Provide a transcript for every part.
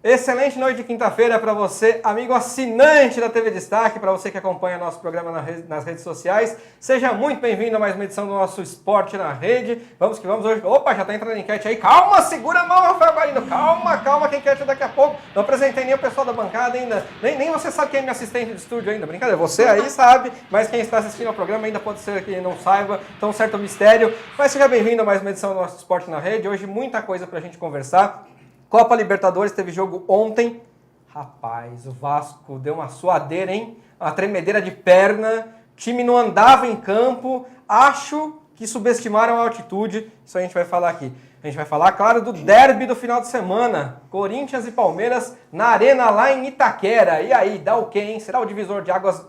Excelente noite de quinta-feira para você, amigo assinante da TV Destaque, para você que acompanha nosso programa nas redes sociais. Seja muito bem-vindo a mais uma edição do nosso Esporte na Rede. Vamos que vamos hoje. Opa, já tá entrando a enquete aí. Calma, segura a mão, Rafael Barino. Calma, que a enquete é daqui a pouco. Não apresentei nem o pessoal da bancada ainda. Nem você sabe quem é minha assistente de estúdio ainda. Brincadeira, você aí sabe, mas quem está assistindo ao programa ainda pode ser que não saiba. Então, certo mistério. Mas seja bem-vindo a mais uma edição do nosso Esporte na Rede. Hoje muita coisa pra gente conversar. Copa Libertadores, teve jogo ontem. Rapaz, o Vasco deu uma suadeira, hein? Uma tremedeira de perna. O time não andava em campo. Acho que subestimaram a altitude. Isso a gente vai falar aqui. A gente vai falar, claro, do derby do final de semana. Corinthians e Palmeiras na arena lá em Itaquera. E aí, dá o quê, hein? Será o divisor de águas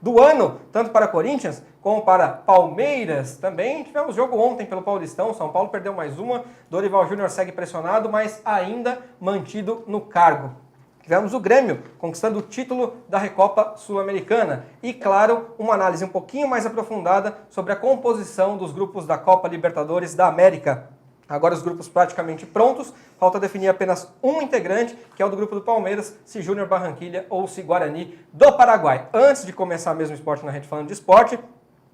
do ano, tanto para Corinthians como para Palmeiras? Também tivemos jogo ontem pelo Paulistão. São Paulo perdeu mais uma. Dorival Júnior segue pressionado, mas ainda mantido no cargo. Tivemos o Grêmio conquistando o título da Recopa Sul-Americana e, claro, uma análise um pouquinho mais aprofundada sobre a composição dos grupos da Copa Libertadores da América. Agora os grupos praticamente prontos, falta definir apenas um integrante, que é o do grupo do Palmeiras, se Júnior Barranquilla ou se Guarani do Paraguai. Antes de começar mesmo o Esporte na Rede falando de esporte,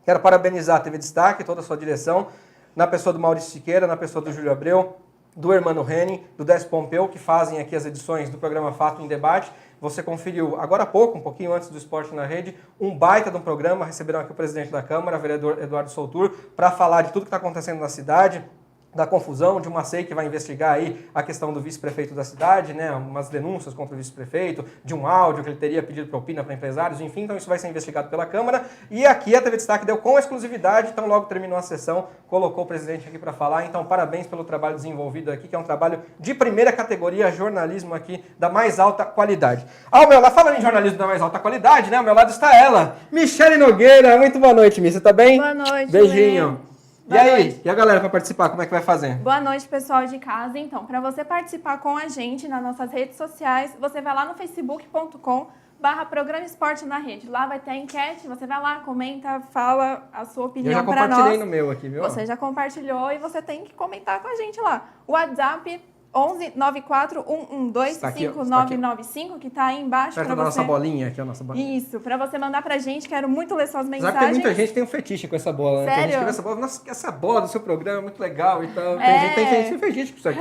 quero parabenizar a TV Destaque, toda a sua direção, na pessoa do Maurício Siqueira, na pessoa do Júlio Abreu, do Hermano Henning, do Décio Pompeu, que fazem aqui as edições do programa Fato em Debate. Você conferiu agora há pouco, um pouquinho antes do Esporte na Rede, um baita de um programa. Receberam aqui o presidente da Câmara, o vereador Eduardo Soutur, para falar de tudo que está acontecendo na cidade, da confusão, de uma SEI que vai investigar aí a questão do vice-prefeito da cidade, né, umas denúncias contra o vice-prefeito, de um áudio que ele teria pedido propina para empresários, enfim, então isso vai ser investigado pela Câmara. E aqui a TV Destaque deu com exclusividade, então logo terminou a sessão, colocou o presidente aqui para falar, então parabéns pelo trabalho desenvolvido aqui, que é um trabalho de primeira categoria, jornalismo aqui da mais alta qualidade. Ao meu lado, falando em jornalismo da mais alta qualidade, né, ao meu lado está ela, Michele Nogueira. Muito boa noite, Miss, você tá bem? Boa noite, beijinho. E Boa aí, noite. E a galera para participar, como é que vai fazer? Boa noite, pessoal de casa. Então, para você participar com a gente nas nossas redes sociais, você vai lá no facebook.com/programa Esporte na Rede. Lá vai ter a enquete, você vai lá, comenta, fala a sua opinião para nós. Eu já compartilhei no meu aqui, viu? Você já compartilhou e você tem que comentar com a gente lá. O WhatsApp 11 94 112 5995, que está aí embaixo para você. Da nossa bolinha aqui, a nossa bolinha. Isso, para você mandar pra gente, quero muito ler suas mensagens. Já que tem muita gente que tem um fetiche com essa bola, né? Sério? Tem gente que vê essa bola, nossa, essa bola do seu programa é muito legal e tal. Tem gente que tem fetiche com isso aqui.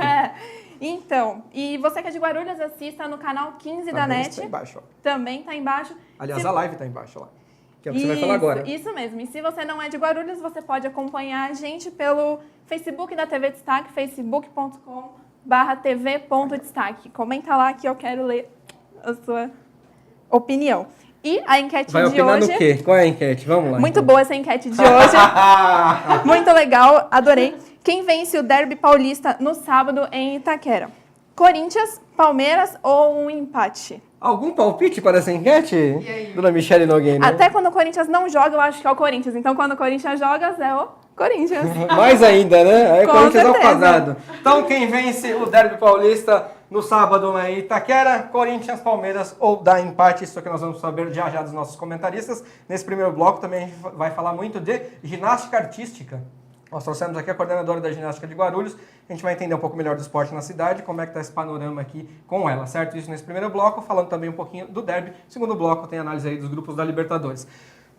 Então, e você que é de Guarulhos, assista no canal 15 da NET. Tá embaixo, ó. Também tá embaixo. Aliás, a live tá embaixo lá. Que é o que você vai falar agora. Isso mesmo. E se você não é de Guarulhos, você pode acompanhar a gente pelo Facebook da TV Destaque, facebook.com/tv.destaque. Comenta lá que eu quero ler a sua opinião. E a enquete vai de opinar hoje... no quê? Qual é a enquete? Vamos lá. Muito então. boa essa enquete de hoje. Muito legal, adorei. Quem vence o derby paulista no sábado em Itaquera? Corinthians, Palmeiras ou um empate? Algum palpite para essa enquete, dona Michele Nogueira? Até quando o Corinthians não joga, eu acho que é o Corinthians. Então, quando o Corinthians joga, é o Corinthians. Mais ainda, né? Aí o Com Corinthians ao certeza. quadrado. Então, quem vence o derby paulista no sábado em Itaquera? Corinthians, Palmeiras ou dá empate? Isso que nós vamos saber já dos nossos comentaristas. Nesse primeiro bloco também a gente vai falar muito de ginástica artística. Nós trouxemos aqui a coordenadora da ginástica de Guarulhos. A gente vai entender um pouco melhor do esporte na cidade, como é que está esse panorama aqui com ela, certo? Isso nesse primeiro bloco, falando também um pouquinho do derby. Segundo bloco tem análise aí dos grupos da Libertadores.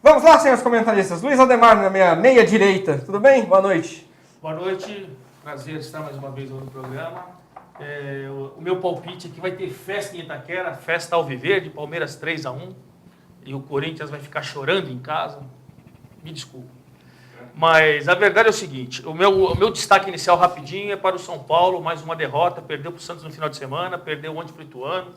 Vamos lá, senhores comentaristas. Luiz Ademar, na minha meia direita. Tudo bem? Boa noite. Boa noite. Prazer estar mais uma vez no programa. O meu palpite é que vai ter festa em Itaquera, festa ao viver, de Palmeiras 3-1. E o Corinthians vai ficar chorando em casa. Me desculpe. Mas a verdade é o seguinte, o meu destaque inicial rapidinho é para o São Paulo, mais uma derrota, perdeu para o Santos no final de semana, perdeu ontem para o Ituano.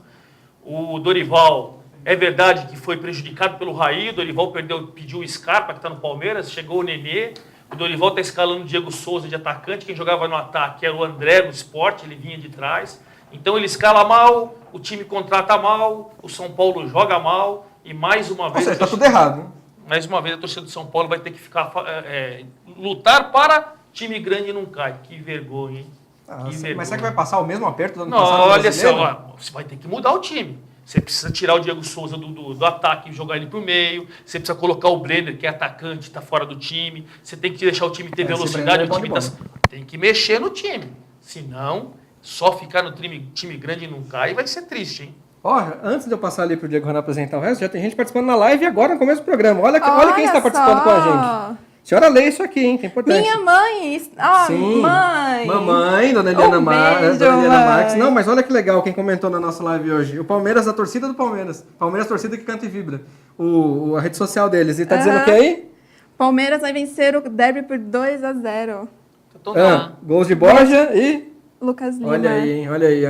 O Dorival, é verdade que foi prejudicado pelo Raí, o Dorival pediu o Scarpa, que está no Palmeiras, chegou o Nenê, o Dorival está escalando o Diego Souza de atacante, quem jogava no ataque era o André do Sport, ele vinha de trás. Então ele escala mal, o time contrata mal, o São Paulo joga mal e mais uma vez... Ou seja, está tudo errado, né? Mais uma vez a torcida do São Paulo vai ter que lutar para time grande não cai. Que vergonha, hein? Mas será que vai passar o mesmo aperto do ano não, passado? Olha só, você vai ter que mudar o time. Você precisa tirar o Diego Souza do ataque e jogar ele para o meio. Você precisa colocar o Brenner, que é atacante, está fora do time. Você tem que deixar o time ter velocidade. O time tem que mexer no time. Senão, Só ficar no time grande e não cair vai ser triste, hein? Ó, antes de eu passar ali pro Diego Renan apresentar o resto, já tem gente participando na live agora no começo do programa. Olha quem está participando com a gente. A senhora lê isso aqui, hein, que é importante. Minha mãe! Ó, sim, mãe! Mamãe, dona Eliana Beijo, dona Eliana mãe. Marques. Não, mas olha que legal quem comentou na nossa live hoje. O Palmeiras, a torcida do Palmeiras. Palmeiras, torcida que canta e vibra. A rede social deles. E tá dizendo o que aí? Palmeiras vai vencer o derby por 2-0. Gols de Borja e... Lucas Lima. Olha aí, hein? Olha aí.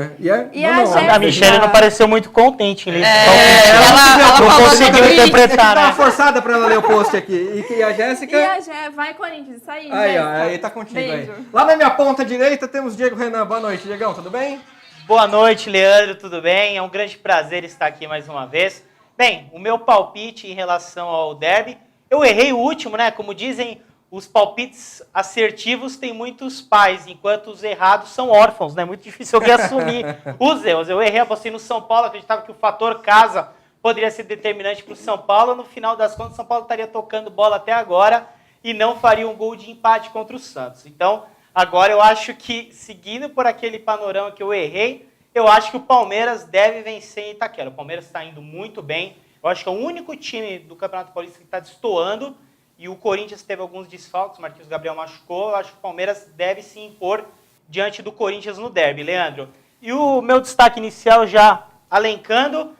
A Michelle não pareceu muito contente em ler. Ela não falou conseguiu interpretar, Dá uma né? forçada pra ela ler o post aqui. E a Jéssica... E a Gé, vai Corinthians, isso aí, Aí, ó, Jéssica. aí tá contigo. Beijo. Aí. Lá na minha ponta direita temos Diego Renan. Boa noite, Diegão, tudo bem? Boa noite, Leandro, tudo bem? É um grande prazer estar aqui mais uma vez. Bem, o meu palpite em relação ao derby, eu errei o último, né? Como dizem, os palpites assertivos têm muitos pais, enquanto os errados são órfãos, né? Muito difícil alguém assumir os erros. Eu errei, apostei no São Paulo, acreditava que o fator casa poderia ser determinante para o São Paulo. No final das contas, o São Paulo estaria tocando bola até agora e não faria um gol de empate contra o Santos. Então, agora eu acho que, seguindo por aquele panorama que eu errei, eu acho que o Palmeiras deve vencer em Itaquera. O Palmeiras está indo muito bem. Eu acho que é o único time do Campeonato Paulista que está destoando. E o Corinthians teve alguns desfalques, o Marquinhos Gabriel machucou. Eu acho que o Palmeiras deve se impor diante do Corinthians no derby, Leandro. E o meu destaque inicial, já alencando,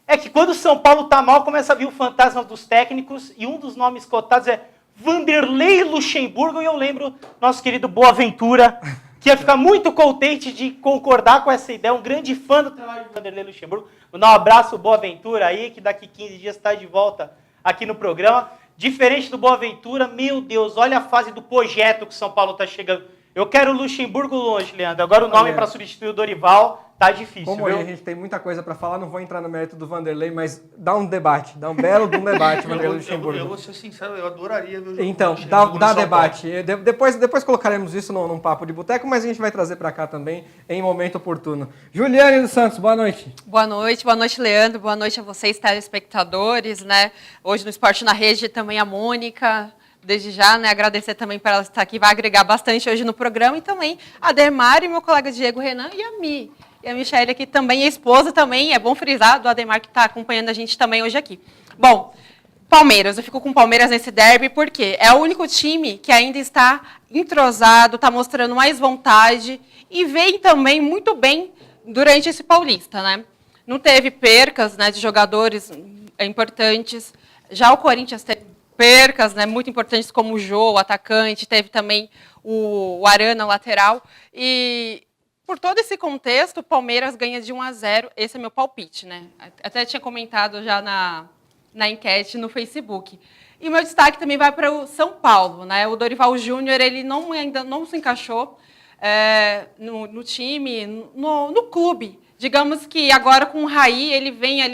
é que quando o São Paulo está mal, começa a vir o fantasma dos técnicos. E um dos nomes cotados é Vanderlei Luxemburgo. E eu lembro nosso querido Boaventura, que ia ficar muito contente de concordar com essa ideia. Um grande fã do trabalho de Vanderlei Luxemburgo. Vou dar um abraço ao Boaventura aí, que daqui 15 dias está de volta aqui no programa. Diferente do Boaventura, meu Deus, olha a fase do projeto que o São Paulo está chegando. Eu quero o Luxemburgo longe, Leandro. Agora o nome para substituir o Dorival tá difícil, Como viu? aí a gente tem muita coisa para falar, não vou entrar no mérito do Vanderlei, mas dá um debate, dá um belo debate, Vanderlei Luxemburgo. Eu vou ser sincero, eu adoraria ver o jogo Então, do Luxemburgo dá no São debate. Depois colocaremos isso num papo de boteco, mas a gente vai trazer para cá também em momento oportuno. Juliane dos Santos, boa noite. Boa noite, Leandro. Boa noite a vocês, telespectadores, né? Hoje no Esporte na Rede também a Mônica. Desde já, né, agradecer também por ela estar aqui, vai agregar bastante hoje no programa, e também a Ademar e meu colega Diego Renan e a Mi. E a Michelle aqui também, a esposa também, é bom frisar, do Ademar que está acompanhando a gente também hoje aqui. Bom, Palmeiras, eu fico com o Palmeiras nesse derby porque é o único time que ainda está entrosado, está mostrando mais vontade e vem também muito bem durante esse Paulista, né? Não teve percas, né, de jogadores importantes, já o Corinthians teve percas, né, muito importantes, como o Jô, o atacante, teve também o Arana, o lateral. E por todo esse contexto, o Palmeiras ganha de 1-0. Esse é meu palpite, né? Até tinha comentado já na enquete no Facebook. E o meu destaque também vai para o São Paulo, né? O Dorival Júnior, ele ainda não se encaixou no time, no clube. Digamos que agora com o Raí,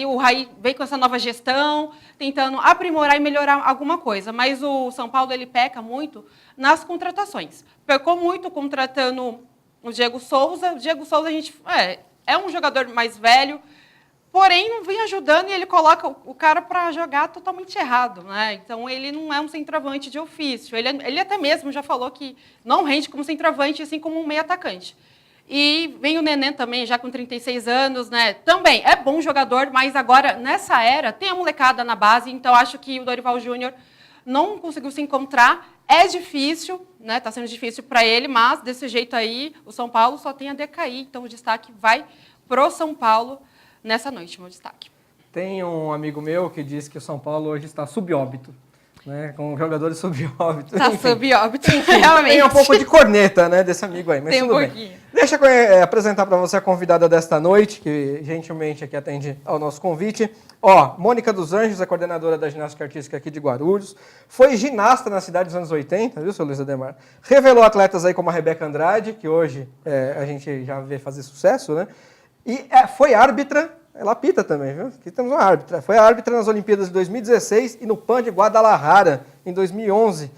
o Raí vem com essa nova gestão, tentando aprimorar e melhorar alguma coisa. Mas o São Paulo, ele peca muito nas contratações. Pecou muito contratando o Diego Souza. O Diego Souza, a gente é um jogador mais velho, porém não vem ajudando e ele coloca o cara para jogar totalmente errado, né? Então ele não é um centroavante de ofício. Ele até mesmo já falou que não rende como centroavante, assim como um meio atacante. E vem o Neném também, já com 36 anos, né? Também é bom jogador, mas agora, nessa era, tem a molecada na base, então acho que o Dorival Júnior não conseguiu se encontrar. É difícil, né? Está sendo difícil para ele, mas desse jeito aí, o São Paulo só tem a decair. Então o destaque vai pro São Paulo nessa noite, meu destaque. Tem um amigo meu que diz que o São Paulo hoje está subóbito, né? Com jogadores subóbito. Está subóbito, realmente. Tem um pouco de corneta, né, desse amigo aí, mas tem tudo bem. pouquinho. Deixa eu apresentar para você a convidada desta noite, que gentilmente aqui atende ao nosso convite. Ó, Mônica dos Anjos, a coordenadora da ginástica artística aqui de Guarulhos. Foi ginasta na cidade dos anos 80, viu, seu Luiz Ademar? Revelou atletas aí como a Rebeca Andrade, que hoje a gente já vê fazer sucesso, né? E foi árbitra, ela apita também, viu? Aqui temos uma árbitra. Foi árbitra nas Olimpíadas de 2016 e no PAN de Guadalajara, em 2011.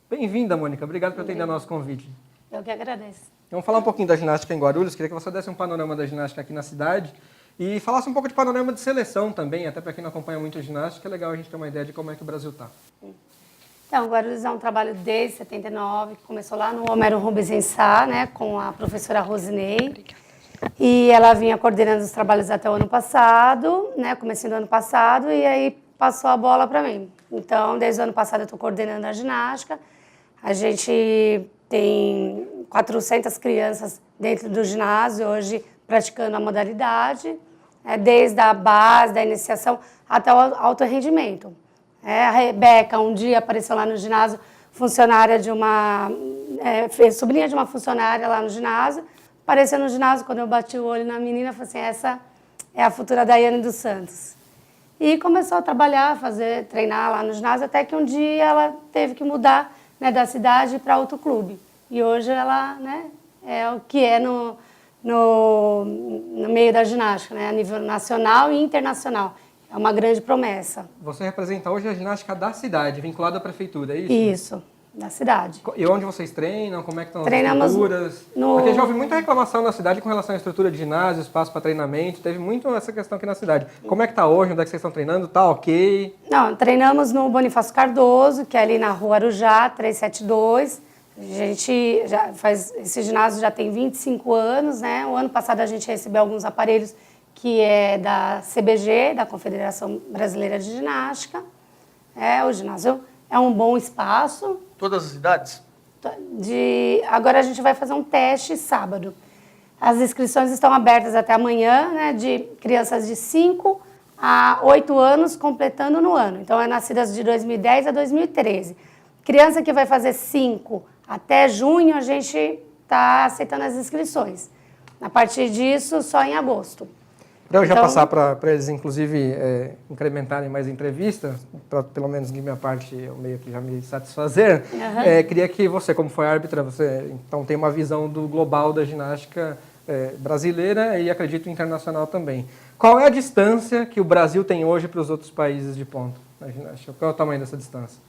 Bem-vinda, Mônica. Obrigado por atender ao nosso convite. Eu que agradeço. Vamos falar um pouquinho da ginástica em Guarulhos. Queria que você desse um panorama da ginástica aqui na cidade e falasse um pouco de panorama de seleção também, até para quem não acompanha muito a ginástica, é legal a gente ter uma ideia de como é que o Brasil está. Então, Guarulhos é um trabalho desde 79, que começou lá no Homero Rubens em Sá, né, com a professora Rosinei. E ela vinha coordenando os trabalhos até o ano passado, né, comecinho do ano passado, e aí passou a bola para mim. Então, desde o ano passado eu estou coordenando a ginástica. A gente tem 400 crianças dentro do ginásio hoje praticando a modalidade, desde a base, da iniciação até o alto rendimento. A Rebeca um dia apareceu lá no ginásio, funcionária de sobrinha de uma funcionária lá no ginásio, apareceu no ginásio, quando eu bati o olho na menina, falei assim, essa é a futura Daiane dos Santos. E começou a trabalhar, treinar lá no ginásio, até que um dia ela teve que mudar, né, da cidade para outro clube. E hoje ela, né, é o que é no meio da ginástica, né, a nível nacional e internacional. É uma grande promessa. Você representa hoje a ginástica da cidade, vinculada à prefeitura, é isso? Isso, da cidade. E onde vocês treinam? Como é que estão as Treinamos estruturas? Porque já houve muita reclamação na cidade com relação à estrutura de ginásio, espaço para treinamento. Teve muito essa questão aqui na cidade. Como é que está hoje? Onde é que vocês estão treinando? Tá ok? Não, treinamos no Bonifácio Cardoso, que é ali na Rua Arujá, 372. A gente esse ginásio já tem 25 anos, né? O ano passado a gente recebeu alguns aparelhos que é da CBG, da Confederação Brasileira de Ginástica. O ginásio é um bom espaço. Todas as idades? Agora a gente vai fazer um teste sábado. As inscrições estão abertas até amanhã, né, de crianças de 5 a 8 anos completando no ano. Então, é nascidas de 2010 a 2013. Criança que vai fazer 5 até junho, a gente está aceitando as inscrições. A partir disso, só em agosto. Para eu já Então, passar para eles, inclusive, incrementarem mais entrevistas, para pelo menos de minha parte, eu meio que já me satisfazer, queria que você, como foi árbitra, você então tem uma visão do global da ginástica brasileira e, acredito, internacional também. Qual é a distância que o Brasil tem hoje para os outros países de ponto na ginástica? Qual é o tamanho dessa distância?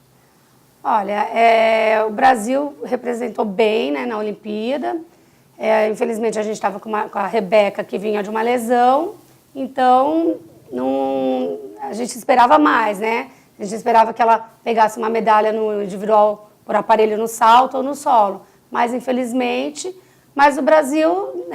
Olha, o Brasil representou bem, né, na Olimpíada. Infelizmente, a gente estava com a Rebeca, que vinha de uma lesão. Então, a gente esperava mais, né? A gente esperava que ela pegasse uma medalha no individual por aparelho no salto ou no solo. Mas, infelizmente, o Brasil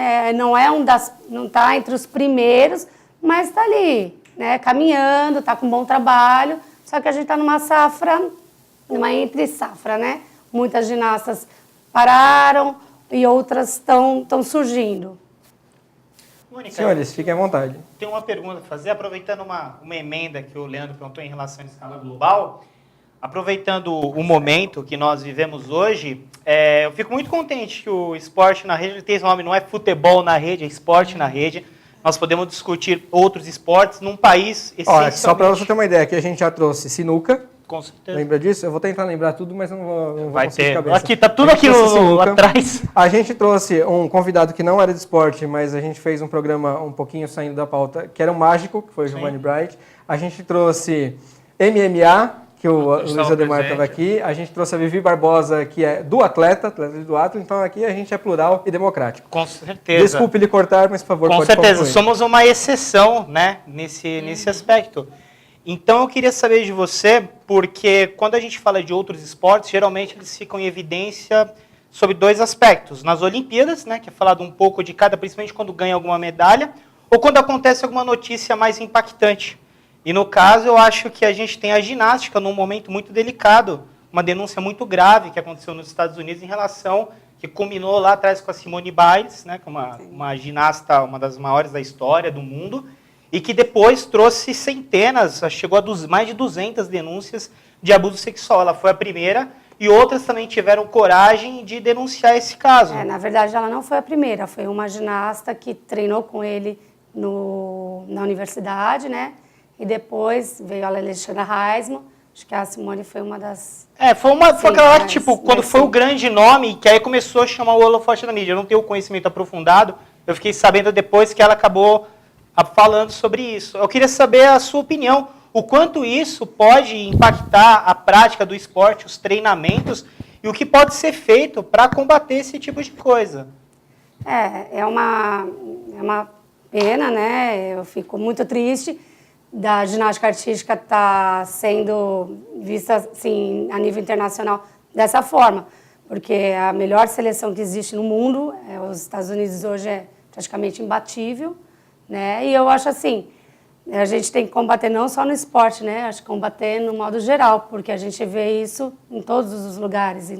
não está entre os primeiros, mas está ali, né? Caminhando, está com bom trabalho. Só que a gente está numa entre safra, né? Muitas ginastas pararam e outras estão surgindo. Mônica, Senhores, fiquem à vontade. Tem uma pergunta a fazer, aproveitando uma emenda que o Leandro perguntou em relação à escala global. Aproveitando o momento que nós vivemos hoje, eu fico muito contente que o esporte na rede tem esse nome, não é futebol na rede, é esporte na rede. Nós podemos discutir outros esportes num país essencialmente... Só para você ter uma ideia, aqui a gente já trouxe sinuca. Com certeza. Lembra disso? Eu vou tentar lembrar tudo, mas não vou Vai conseguir de ter. cabeça. Aqui, tá tudo aqui lá atrás. A gente trouxe um convidado que não era de esporte, mas a gente fez um programa um pouquinho saindo da pauta, que era um mágico, que foi o Giovanni Bright. A gente trouxe MMA, que o Luiz Ademar estava aqui. A gente trouxe a Vivi Barbosa, que é do atleta do atleta. Então aqui a gente é plural e democrático. Com certeza. Desculpe lhe cortar, mas por favor, Com pode certeza, concluir. somos uma exceção, né, nesse aspecto. Então, eu queria saber de você, porque quando a gente fala de outros esportes, geralmente eles ficam em evidência sobre dois aspectos. Nas Olimpíadas, né, que é falado um pouco de cada, principalmente quando ganha alguma medalha, ou quando acontece alguma notícia mais impactante. E no caso, eu acho que a gente tem a ginástica num momento muito delicado, uma denúncia muito grave que aconteceu nos Estados Unidos em relação, que culminou lá atrás com a Simone Biles, né, que é uma ginasta, uma das maiores da história do mundo, e que depois trouxe centenas, chegou a mais de 200 denúncias de abuso sexual. Ela foi a primeira e outras também tiveram coragem de denunciar esse caso. Na verdade, ela não foi a primeira, foi uma ginasta que treinou com ele na universidade, né? E depois veio a Alexandra Reisman. Acho que a Simone foi uma das... Foi aquela hora que, tipo, quando foi o grande nome, que aí começou a chamar o holofote da mídia. Eu não tenho conhecimento aprofundado, eu fiquei sabendo depois que ela acabou falando sobre isso. Eu queria saber a sua opinião, o quanto isso pode impactar a prática do esporte, os treinamentos, e o que pode ser feito para combater esse tipo de coisa. É uma pena, né? Eu fico muito triste da ginástica artística estar sendo vista assim, a nível internacional dessa forma, porque a melhor seleção que existe no mundo, os Estados Unidos hoje praticamente imbatível, né? E eu acho assim, a gente tem que combater não só no esporte, né? Acho que combater no modo geral, porque a gente vê isso em todos os lugares,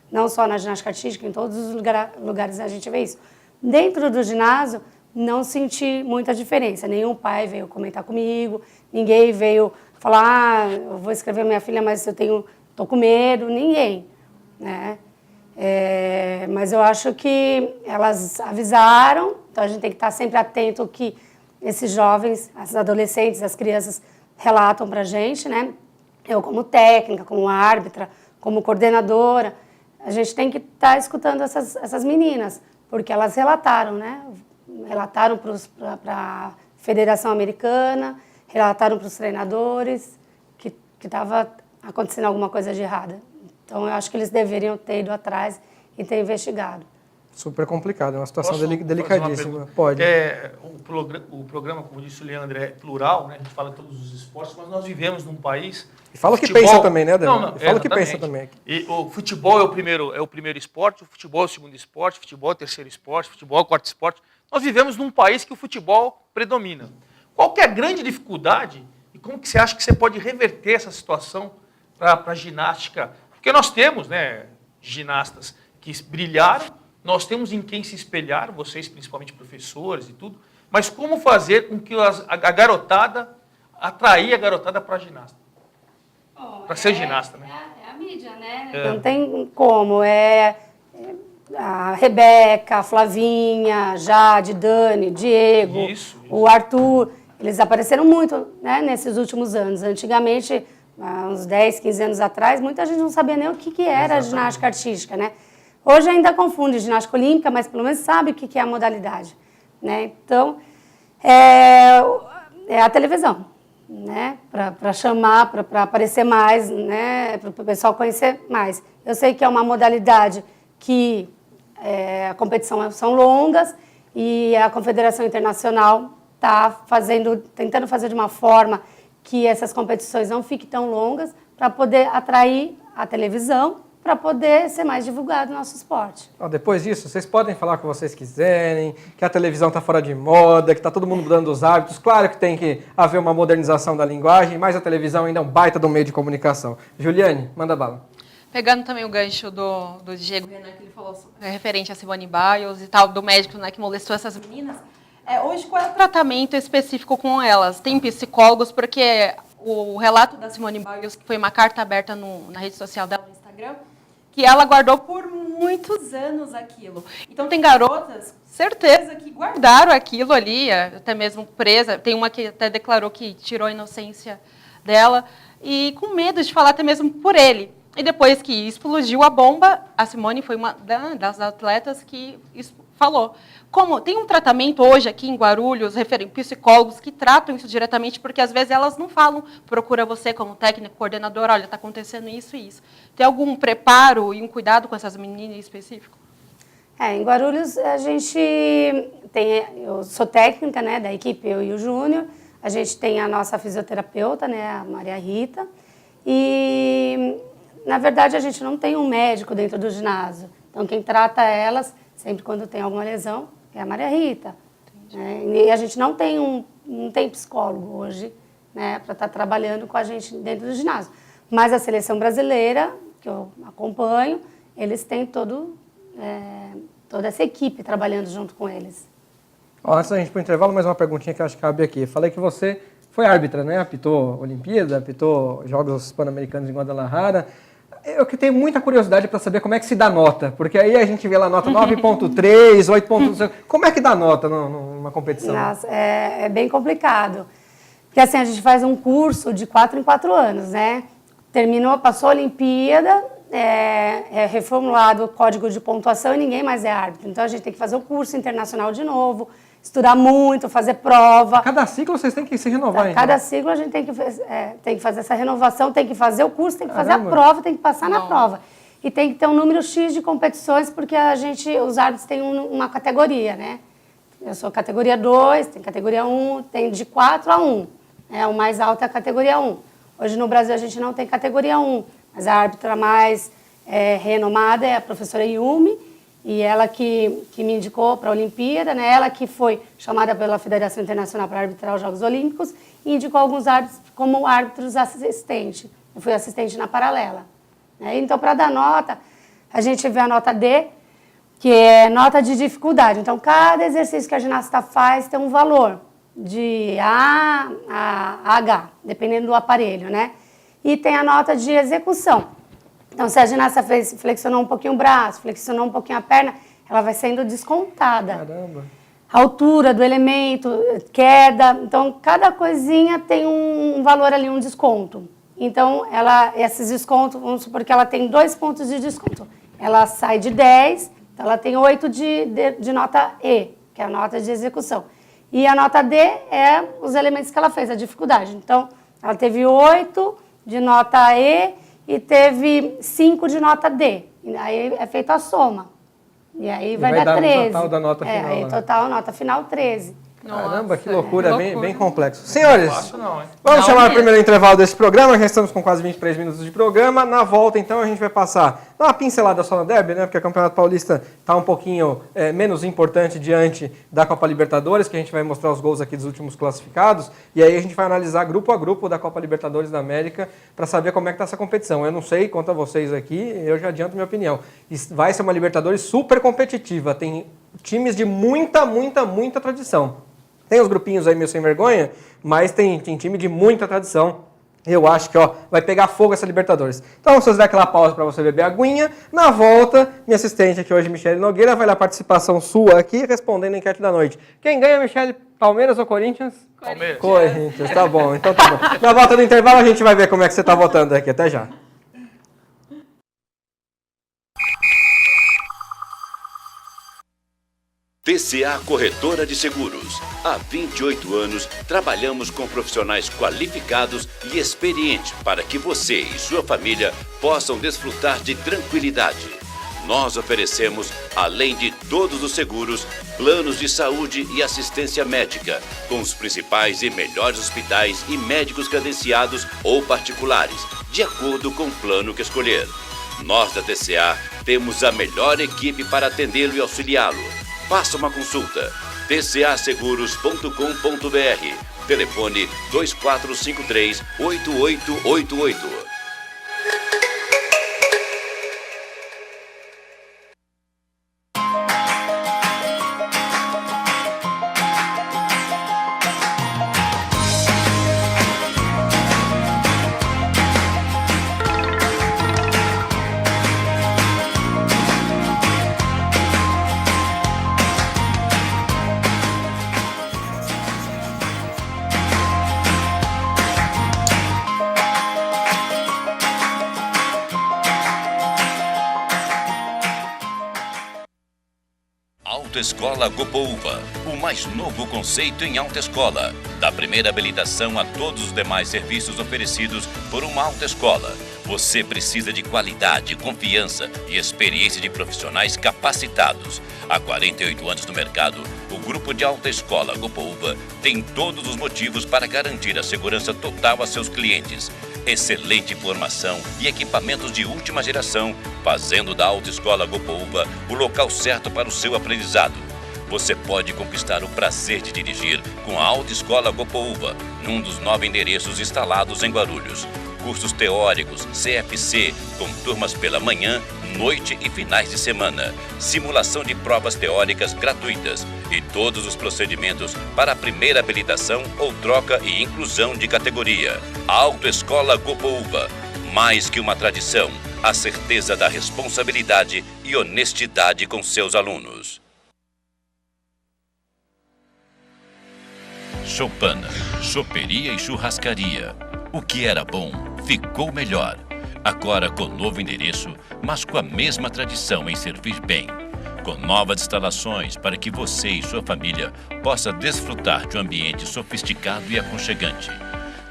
não só na ginástica artística, em todos os lugares a gente vê isso. Dentro do ginásio, não senti muita diferença. Nenhum pai veio comentar comigo, ninguém veio falar, eu vou escrever minha filha, mas tô com medo, ninguém, né? Mas eu acho que elas avisaram, então a gente tem que estar sempre atento que esses jovens, as adolescentes, as crianças relatam para a gente, né? Eu como técnica, como árbitra, como coordenadora, a gente tem que estar escutando essas meninas, porque elas relataram, né? Relataram para a Federação Americana, relataram para os treinadores que estava acontecendo alguma coisa de errada. Então, eu acho que eles deveriam ter ido atrás e ter investigado. Super complicado, é uma situação Posso delicadíssima. fazer uma Pode. O programa, como disse o Leandro, é plural, né? A gente fala de todos os esportes, mas nós vivemos num país... E fala o que pensa também, né, Adriano? Fala o que pensa também. E o futebol é o primeiro esporte, o futebol é o segundo esporte, o futebol é o terceiro esporte, o futebol é o quarto esporte. Nós vivemos num país que o futebol predomina. Qual que é a grande dificuldade e como que você acha que você pode reverter essa situação para a ginástica? Porque nós temos, né, ginastas que brilharam, nós temos em quem se espelhar, vocês principalmente professores e tudo, mas como fazer com que a garotada, atrair a garotada para a ginasta? Para ser ginasta, né? É a mídia, né? Não tem como. A Rebeca, a Flavinha, Jade, Dani, Diego, Isso. o Arthur, eles apareceram muito, né, nesses últimos anos. Antigamente, há uns 10, 15 anos atrás, muita gente não sabia nem o que era a ginástica artística, né? Hoje ainda confunde ginástica olímpica, mas pelo menos sabe o que é a modalidade, né? Então, é a televisão, né? Para chamar, para aparecer mais, né? Para o pessoal conhecer mais. Eu sei que é uma modalidade que a competição são longas e a Confederação Internacional está tentando fazer de uma forma que essas competições não fiquem tão longas para poder atrair a televisão, para poder ser mais divulgado o nosso esporte. Depois disso, vocês podem falar o que vocês quiserem, que a televisão está fora de moda, que está todo mundo mudando os hábitos. Claro que tem que haver uma modernização da linguagem, mas a televisão ainda é um baita do meio de comunicação. Juliane, manda bala. Pegando também o gancho do Diego Renan, que ele falou referente a Simone Biles e tal, do médico, né, que molestou essas meninas. Hoje, qual é o tratamento específico com elas? Tem psicólogos, porque o relato da Simone Biles, que foi uma carta aberta na rede social dela, no Instagram, que ela guardou por muitos anos aquilo. Então, tem garotas, certeza, que guardaram aquilo ali, até mesmo presa. Tem uma que até declarou que tirou a inocência dela, e com medo de falar até mesmo por ele. E depois que explodiu a bomba, a Simone foi uma das atletas que falou. Como tem um tratamento hoje aqui em Guarulhos, psicólogos que tratam isso diretamente, porque às vezes elas não falam, procura você como técnico, coordenador, olha, está acontecendo isso e isso. Tem algum preparo e um cuidado com essas meninas em específico? Em Guarulhos, a gente tem, eu sou técnica, né, da equipe, eu e o Júnior, a gente tem a nossa fisioterapeuta, né, a Maria Rita, e, na verdade, a gente não tem um médico dentro do ginásio. Então, quem trata elas, sempre quando tem alguma lesão, é a Maria Rita. E a gente não tem psicólogo hoje, né, para estar trabalhando com a gente dentro do ginásio. Mas a seleção brasileira, que eu acompanho, eles têm toda essa equipe trabalhando junto com eles. Antes da gente ir para o intervalo, mais uma perguntinha que eu acho que cabe aqui. Falei que você foi árbitra, né? Apitou Olimpíada, apitou Jogos Pan-Americanos em Guadalajara. Eu que tenho muita curiosidade para saber como é que se dá nota, porque aí a gente vê lá nota 9.3, 8.2. Como é que dá nota numa competição? Nossa, é bem complicado. Porque assim, a gente faz um curso de 4 em 4 anos, né? Passou a Olimpíada, é reformulado o código de pontuação e ninguém mais é árbitro. Então a gente tem que fazer o curso internacional de novo, estudar muito, fazer prova. Cada ciclo vocês têm que se renovar, então. Cada ciclo a gente tem que fazer essa renovação, tem que fazer o curso, tem que fazer a prova, tem que passar na prova. E tem que ter um número X de competições, porque os árbitros têm uma categoria, né? Eu sou categoria 2, tem categoria 1, tem de 4 a 1. O mais alto é a categoria 1. Hoje no Brasil a gente não tem categoria 1, mas a árbitra mais renomada é a professora Yumi, e ela que me indicou para a Olimpíada, né? Ela que foi chamada pela Federação Internacional para arbitrar os Jogos Olímpicos e indicou alguns árbitros como árbitros assistente. Eu fui assistente na paralela. Né? Então, para dar nota, a gente vê a nota D, que é nota de dificuldade. Então, cada exercício que a ginasta faz tem um valor de A a H, dependendo do aparelho, né? E tem a nota de execução. Então, se a ginasta flexionou um pouquinho o braço, flexionou um pouquinho a perna, ela vai sendo descontada. Caramba. A altura do elemento, queda. Então, cada coisinha tem um valor ali, um desconto. Então, esses descontos, vamos supor que ela tem 2 pontos de desconto. Ela sai de 10, então ela tem 8 de nota E, que é a nota de execução. E a nota D é os elementos que ela fez, a dificuldade. Então, ela teve 8 de nota E e teve 5 de nota D. E aí é feita a soma. E aí vai dar 13. O total da nota final. Aí total, nota final, 13. Caramba, que loucura, bem complexo. Senhores, Não fácil não, hein? vamos chamar o primeiro intervalo desse programa, já estamos com quase 23 minutos de programa. Na volta, então, a gente vai passar, dar uma pincelada só no derby, né? Porque o Campeonato Paulista está um pouquinho menos importante diante da Copa Libertadores, que a gente vai mostrar os gols aqui dos últimos classificados. E aí a gente vai analisar grupo a grupo da Copa Libertadores da América para saber como é que está essa competição. Eu não sei, quanto a vocês aqui, eu já adianto minha opinião. Vai ser uma Libertadores super competitiva, tem times de muita tradição. Tem os grupinhos aí meio sem vergonha, mas tem time de muita tradição. Eu acho que vai pegar fogo essa Libertadores. Então, vamos fazer aquela pausa para você beber aguinha. Na volta, minha assistente aqui hoje, Michele Nogueira, vai lá a participação sua aqui, respondendo a enquete da noite. Quem ganha, Michele? Palmeiras ou Corinthians? Palmeiras. Corinthians, tá bom. Então tá bom. Na volta do intervalo, a gente vai ver como é que você tá votando aqui. Até já. TCA Corretora de Seguros. Há 28 anos, trabalhamos com profissionais qualificados e experientes para que você e sua família possam desfrutar de tranquilidade. Nós oferecemos, além de todos os seguros, planos de saúde e assistência médica, com os principais e melhores hospitais e médicos credenciados ou particulares, de acordo com o plano que escolher. Nós da TCA temos a melhor equipe para atendê-lo e auxiliá-lo. Faça uma consulta. tcaseguros.com.br. Telefone 2453-8888. Autoescola Gopouva, o mais novo conceito em autoescola. Da primeira habilitação a todos os demais serviços oferecidos por uma autoescola. Você precisa de qualidade, confiança e experiência de profissionais capacitados. Há 48 anos no mercado, o grupo de Autoescola Gopouva tem todos os motivos para garantir a segurança total a seus clientes. Excelente formação e equipamentos de última geração, fazendo da Autoescola Gopouva o local certo para o seu aprendizado. Você pode conquistar o prazer de dirigir com a Autoescola Gopouva, num dos 9 endereços instalados em Guarulhos. Cursos teóricos, CFC, com turmas pela manhã, noite e finais de semana. Simulação de provas teóricas gratuitas e todos os procedimentos para a primeira habilitação ou troca e inclusão de categoria. Autoescola Gopouva, mais que uma tradição, a certeza da responsabilidade e honestidade com seus alunos. Choupana, choperia e churrascaria. O que era bom, ficou melhor. Agora com novo endereço, mas com a mesma tradição em servir bem. Com novas instalações para que você e sua família possa desfrutar de um ambiente sofisticado e aconchegante.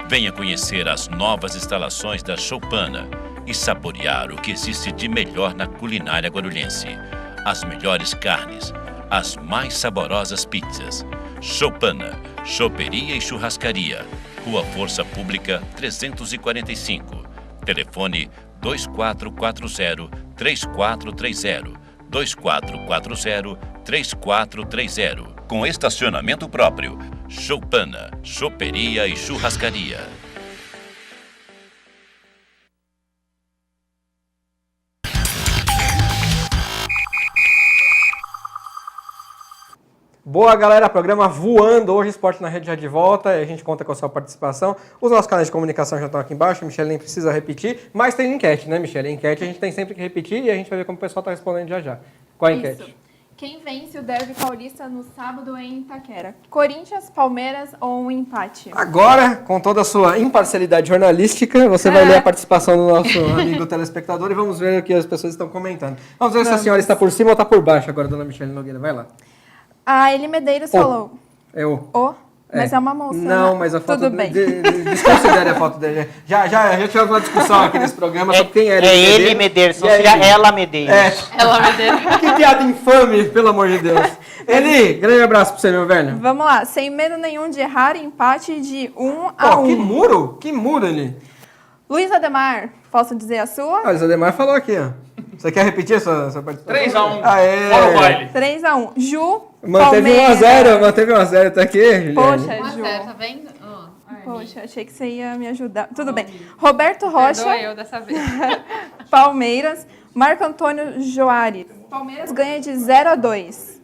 Venha conhecer as novas instalações da Choupana e saborear o que existe de melhor na culinária guarulhense. As melhores carnes, as mais saborosas pizzas. Choupana, choperia e churrascaria. Rua Força Pública 345. Telefone 2440-3430. 2440-3430. Com estacionamento próprio. Choupana, choperia e churrascaria. Boa, galera, programa voando hoje, Esporte na Rede já de volta, e a gente conta com a sua participação. Os nossos canais de comunicação já estão aqui embaixo, a Michelle nem precisa repetir, mas tem enquete, né, Michelle? A enquete a gente tem sempre que repetir e a gente vai ver como o pessoal está respondendo já já. Qual a enquete? Isso. Quem vence o derby paulista no sábado em Itaquera? Corinthians, Palmeiras ou um empate? Agora, com toda a sua imparcialidade jornalística, você vai ler a participação do nosso amigo telespectador e vamos ver o que as pessoas estão comentando. Vamos ver se a senhora está por cima ou está por baixo agora, dona Michelle Nogueira. Vai lá. A Eli Medeiros falou. Mas é uma moça. Não, né? mas a foto Tudo bem. Desconsidere a foto dele. Já tivemos uma discussão aqui nesse programa sobre quem era ele Medeiros, não seria ela Medeiros. Ela vai ter. Que piada infame, pelo amor de Deus. Eli, grande abraço pra você, meu velho. Vamos lá. Sem medo nenhum de errar, empate de 1-1. Que muro? Que muro, Eli? Luiz Ademar, posso dizer a sua? Ah, o Ademar falou aqui, ó. Você quer repetir a sua participação? 3-1. Aê. Fora o baile. 3-1. Ju, Manteve Palmeiras. 1x0, manteve 1x0. Tá aqui, Juliane. Poxa, 1 a Ju. 0, tá vendo? Poxa, achei que você ia me ajudar. Tudo bem. Roberto Rocha, Perdoa eu dessa vez. Palmeiras. Marco Antônio Joares. Palmeiras ganha de 0-2.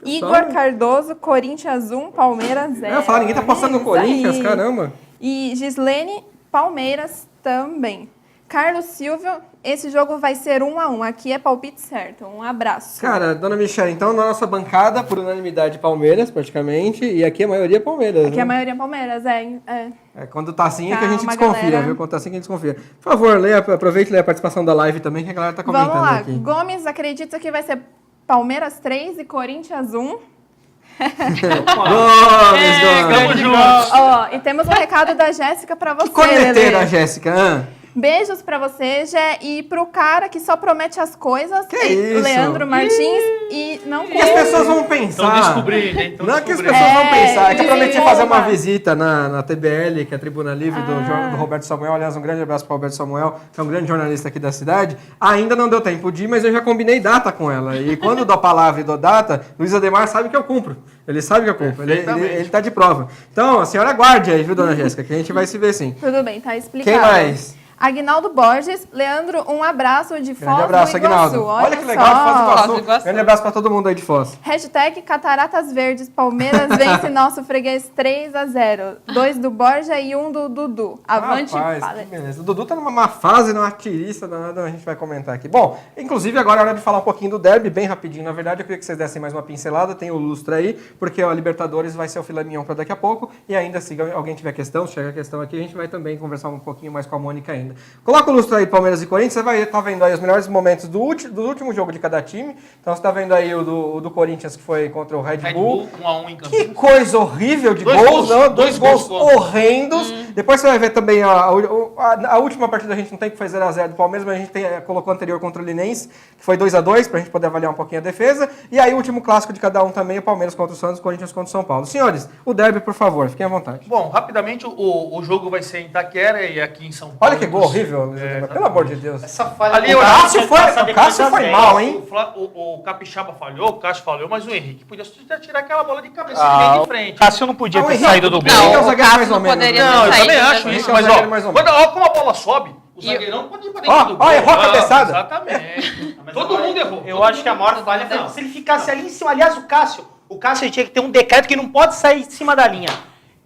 Igor Cardoso, Corinthians 1, Palmeiras 0. Eu ia falar, ninguém tá postando no Isso Corinthians, aí. caramba. E Gislene, Palmeiras também. Carlos Silvio, esse jogo vai ser 1-1. Aqui é palpite certo. Um abraço. Cara, dona Michelle, então na nossa bancada, por unanimidade, Palmeiras, praticamente, e aqui a maioria é Palmeiras. Aqui né? a maioria é Palmeiras, é. Quando tá assim é que a gente Calma, desconfia, galera. viu? Quando tá assim que a gente desconfia. Por favor, aproveite e leia a participação da live também, que a galera tá comentando Vamos lá. aqui. Gomes acredita que vai ser Palmeiras 3 e Corinthians 1. Gomes. Tamo junto. Ó, e temos um recado da Jéssica pra você, Corneteira, Lelê. Jéssica. Beijos pra você, Gé, e pro cara que só promete as coisas, Que isso? Leandro Martins, e não E as pessoas vão pensar. Estão descobrindo, hein? Não é que as descobrindo. pessoas vão pensar. É que eu prometi desculpa. fazer uma visita na TBL, que é a Tribuna Livre do Roberto Samuel. Aliás, um grande abraço para o Roberto Samuel, que é um grande jornalista aqui da cidade. Ainda não deu tempo de ir, mas eu já combinei data com ela. E quando eu dou a palavra e dou data, Luiz Ademar sabe que eu cumpro. Ele sabe que eu cumpro. Ele tá de prova. Então, a senhora aguarde aí, viu, dona Jéssica, que a gente vai se ver sim. Tudo bem, tá explicado. Quem mais? Aguinaldo Borges, Leandro, um abraço de Foz Grande abraço, do Iguaçu. Aguinaldo. Olha que legal, de Foz do Foz do Iguaçu. Iguaçu. Grande abraço para todo mundo aí de Foz. Hashtag Cataratas Verdes, Palmeiras vence nosso freguês 3-0. 2 do Borja e 1 do Dudu. Avante, Rapaz, fala. que beleza. O Dudu tá numa má fase, numa tirista danada, a gente vai comentar aqui. Bom, inclusive agora é hora de falar um pouquinho do derby, bem rapidinho. Na verdade, eu queria que vocês dessem mais uma pincelada, tem o lustre aí, porque a Libertadores vai ser o filé mignon para daqui a pouco. E ainda, se alguém tiver questão, chega a questão aqui, a gente vai também conversar um pouquinho mais com a Mônica ainda. Coloca o lustre aí, Palmeiras e Corinthians, você vai estar vendo aí os melhores momentos do último jogo de cada time. Então você está vendo aí o do Corinthians, que foi contra o Red Bull. 1-1 em Campinas. Que coisa horrível de Dois gols, gols, não? dois Dois gols gols horrendos. Depois você vai ver também a última partida, a gente não tem que foi 0x0 do Palmeiras, mas a gente colocou anterior contra o Linense, que foi 2x2, pra gente poder avaliar um pouquinho a defesa. E aí o último clássico de cada um também, o Palmeiras contra o Santos, o Corinthians contra o São Paulo. Senhores, o derby, por favor, fiquem à vontade. Bom, rapidamente, o jogo vai ser em Itaquera e aqui em São Paulo. Olha que gol horrível, Luiz Ademar, pelo amor de Deus. Essa falha Ali do eu Cássio acho que o Cássio foi mal, hein? O Capixaba falhou, o Cássio falhou, mas o Henrique podia tirar aquela bola de cabeça de meio de frente. Cássio não podia ter Henrique, saído do o Henrique gol. é o Não, zagueiro o mais ou Cássio menos. poderia né? Não, eu saído, também né? acho Henrique isso, é o mas zagueiro mais ou menos. olha como a bola sobe, o zagueirão pode ir pra dentro do gol. Olha, errou a cabeçada. Exatamente. Todo mundo errou. Eu acho que a maior falha foi se ele ficasse ali em cima. Aliás, o Cássio tinha que ter um decreto que não pode sair de cima da linha.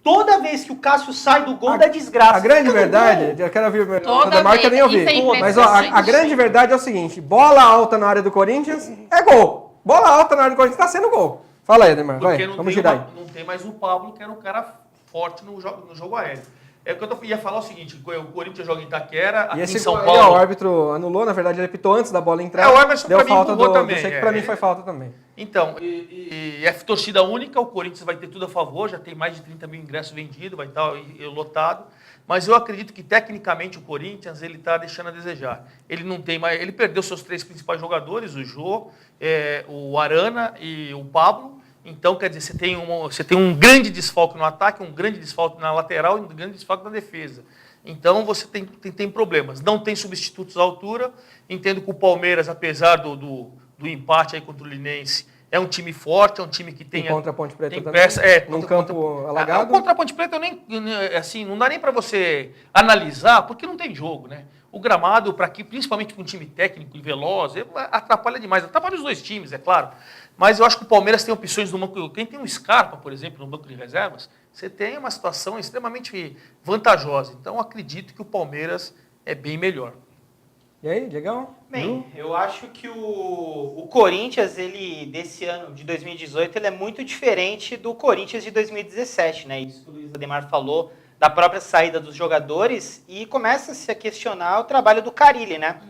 Toda vez que o Cássio sai do gol, dá desgraça. A grande Fica no verdade, gol. eu quero ouvir o Toda Ademar, que eu nem vez, ouvi. e sempre Mas ó, assim. a grande verdade é o seguinte, bola alta na área do Corinthians é gol. Bola alta na área do Corinthians tá sendo gol. Fala aí, Ademar, vai, Porque não vamos tem, girar aí. não tem mais o Pablo, que era um cara forte no jogo aéreo. É o que eu ia falar o seguinte, o Corinthians joga em Itaquera, E aqui esse em São gol aí, Paulo. ó, o árbitro anulou, na verdade ele apitou antes da bola entrar. O Emerson deu pra mim falta empurrou do também. Sheik, pra mim foi falta também. Então, e é torcida única, o Corinthians vai ter tudo a favor, já tem mais de 30 mil ingressos vendidos, vai estar lotado. Mas eu acredito que tecnicamente o Corinthians ele está deixando a desejar. Ele não tem mais, ele perdeu seus 3 principais jogadores, o Jô, o Arana e o Pablo. Então, quer dizer, você tem um grande desfalque no ataque, um grande desfalque na lateral e um grande desfalque na defesa. Então, você tem problemas. Não tem substitutos à altura. Entendo que o Palmeiras, apesar do do empate aí contra o Linense. É um time forte, é um time que tem... E contra a Ponte Preta tem também, peça, num campo alagado. Contra a Ponte Preta, assim, não dá nem para você analisar, porque não tem jogo, né? O gramado, para aqui, principalmente com um time técnico e veloz, atrapalha demais. Atrapalha os dois times, é claro. Mas eu acho que o Palmeiras tem opções no banco. Quem tem um Scarpa, por exemplo, no banco de reservas, você tem uma situação extremamente vantajosa. Então, acredito que o Palmeiras é bem melhor. E aí, Diegão? Bem, eu acho que o Corinthians, ele desse ano de 2018, ele é muito diferente do Corinthians de 2017, né? Isso que o Luiz Ademar falou, da própria saída dos jogadores, e começa-se a questionar o trabalho do Carille, né?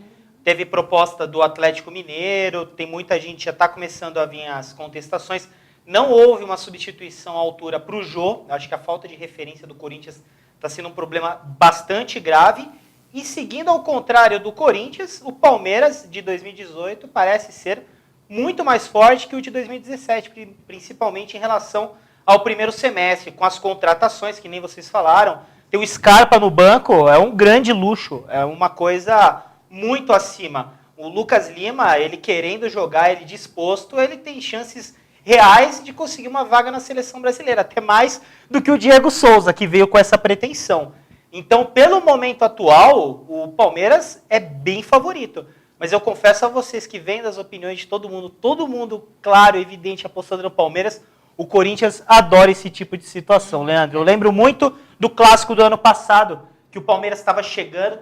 Teve proposta do Atlético Mineiro, tem muita gente, já está começando a vir as contestações. Não houve uma substituição à altura para o Jô, acho que a falta de referência do Corinthians está sendo um problema bastante grave. E seguindo ao contrário do Corinthians, o Palmeiras de 2018 parece ser muito mais forte que o de 2017, principalmente em relação ao primeiro semestre, com as contratações, que nem vocês falaram. Ter o Scarpa no banco é um grande luxo, é uma coisa muito acima. O Lucas Lima, ele querendo jogar, ele disposto, ele tem chances reais de conseguir uma vaga na seleção brasileira, até mais do que o Diego Souza, que veio com essa pretensão. Então, pelo momento atual, o Palmeiras é bem favorito. Mas eu confesso a vocês que vendo as opiniões de todo mundo claro, evidente, apostando no Palmeiras, o Corinthians adora esse tipo de situação, Leandro. Eu lembro muito do clássico do ano passado, que o Palmeiras estava chegando,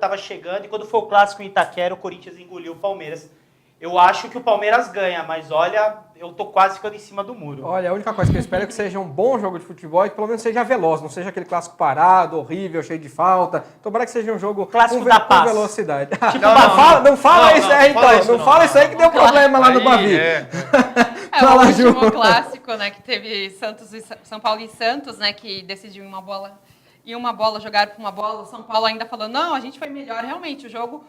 e quando foi o clássico em Itaquera, o Corinthians engoliu o Palmeiras. Eu acho que o Palmeiras ganha, mas olha, eu tô quase ficando em cima do muro. Olha, a única coisa que eu espero é que seja um bom jogo de futebol e que pelo menos seja veloz, não seja aquele clássico parado, horrível, cheio de falta. Tomara que seja um jogo clássico com da paz. velocidade. Tipo, não fala isso aí, então. Não fala isso aí que deu problema lá no Bavi. O último clássico, né, que teve São Paulo e Santos, né, que decidiu uma bola, jogaram para uma bola, o São Paulo ainda falou, não, a gente foi melhor, realmente, o jogo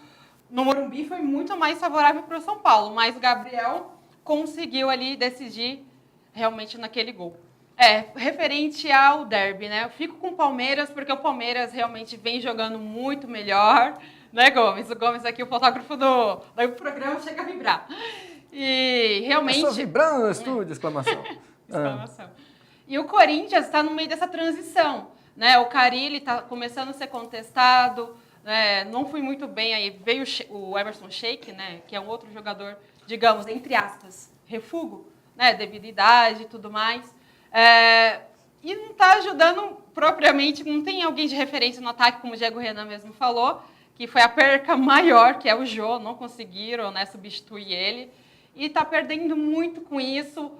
no Morumbi foi muito mais favorável para o São Paulo, mas o Gabriel conseguiu ali decidir realmente naquele gol. Referente ao derby, né, eu fico com o Palmeiras, porque o Palmeiras realmente vem jogando muito melhor, né, Gomes? O Gomes aqui, o fotógrafo do programa, chega a vibrar. E realmente... Estou vibrando no estúdio, exclamação. Exclamação. E o Corinthians está no meio dessa transição, né? O Carille está começando a ser contestado, né? Não foi muito bem aí. Veio o Emerson Sheik, né? Que é um outro jogador, digamos, entre aspas, refúgio, né? Devido à idade e tudo mais. E não está ajudando propriamente, não tem alguém de referência no ataque, como o Diego Renan mesmo falou, que foi a perca maior, que é o Jô, não conseguiram, né, substituir ele. E está perdendo muito com isso.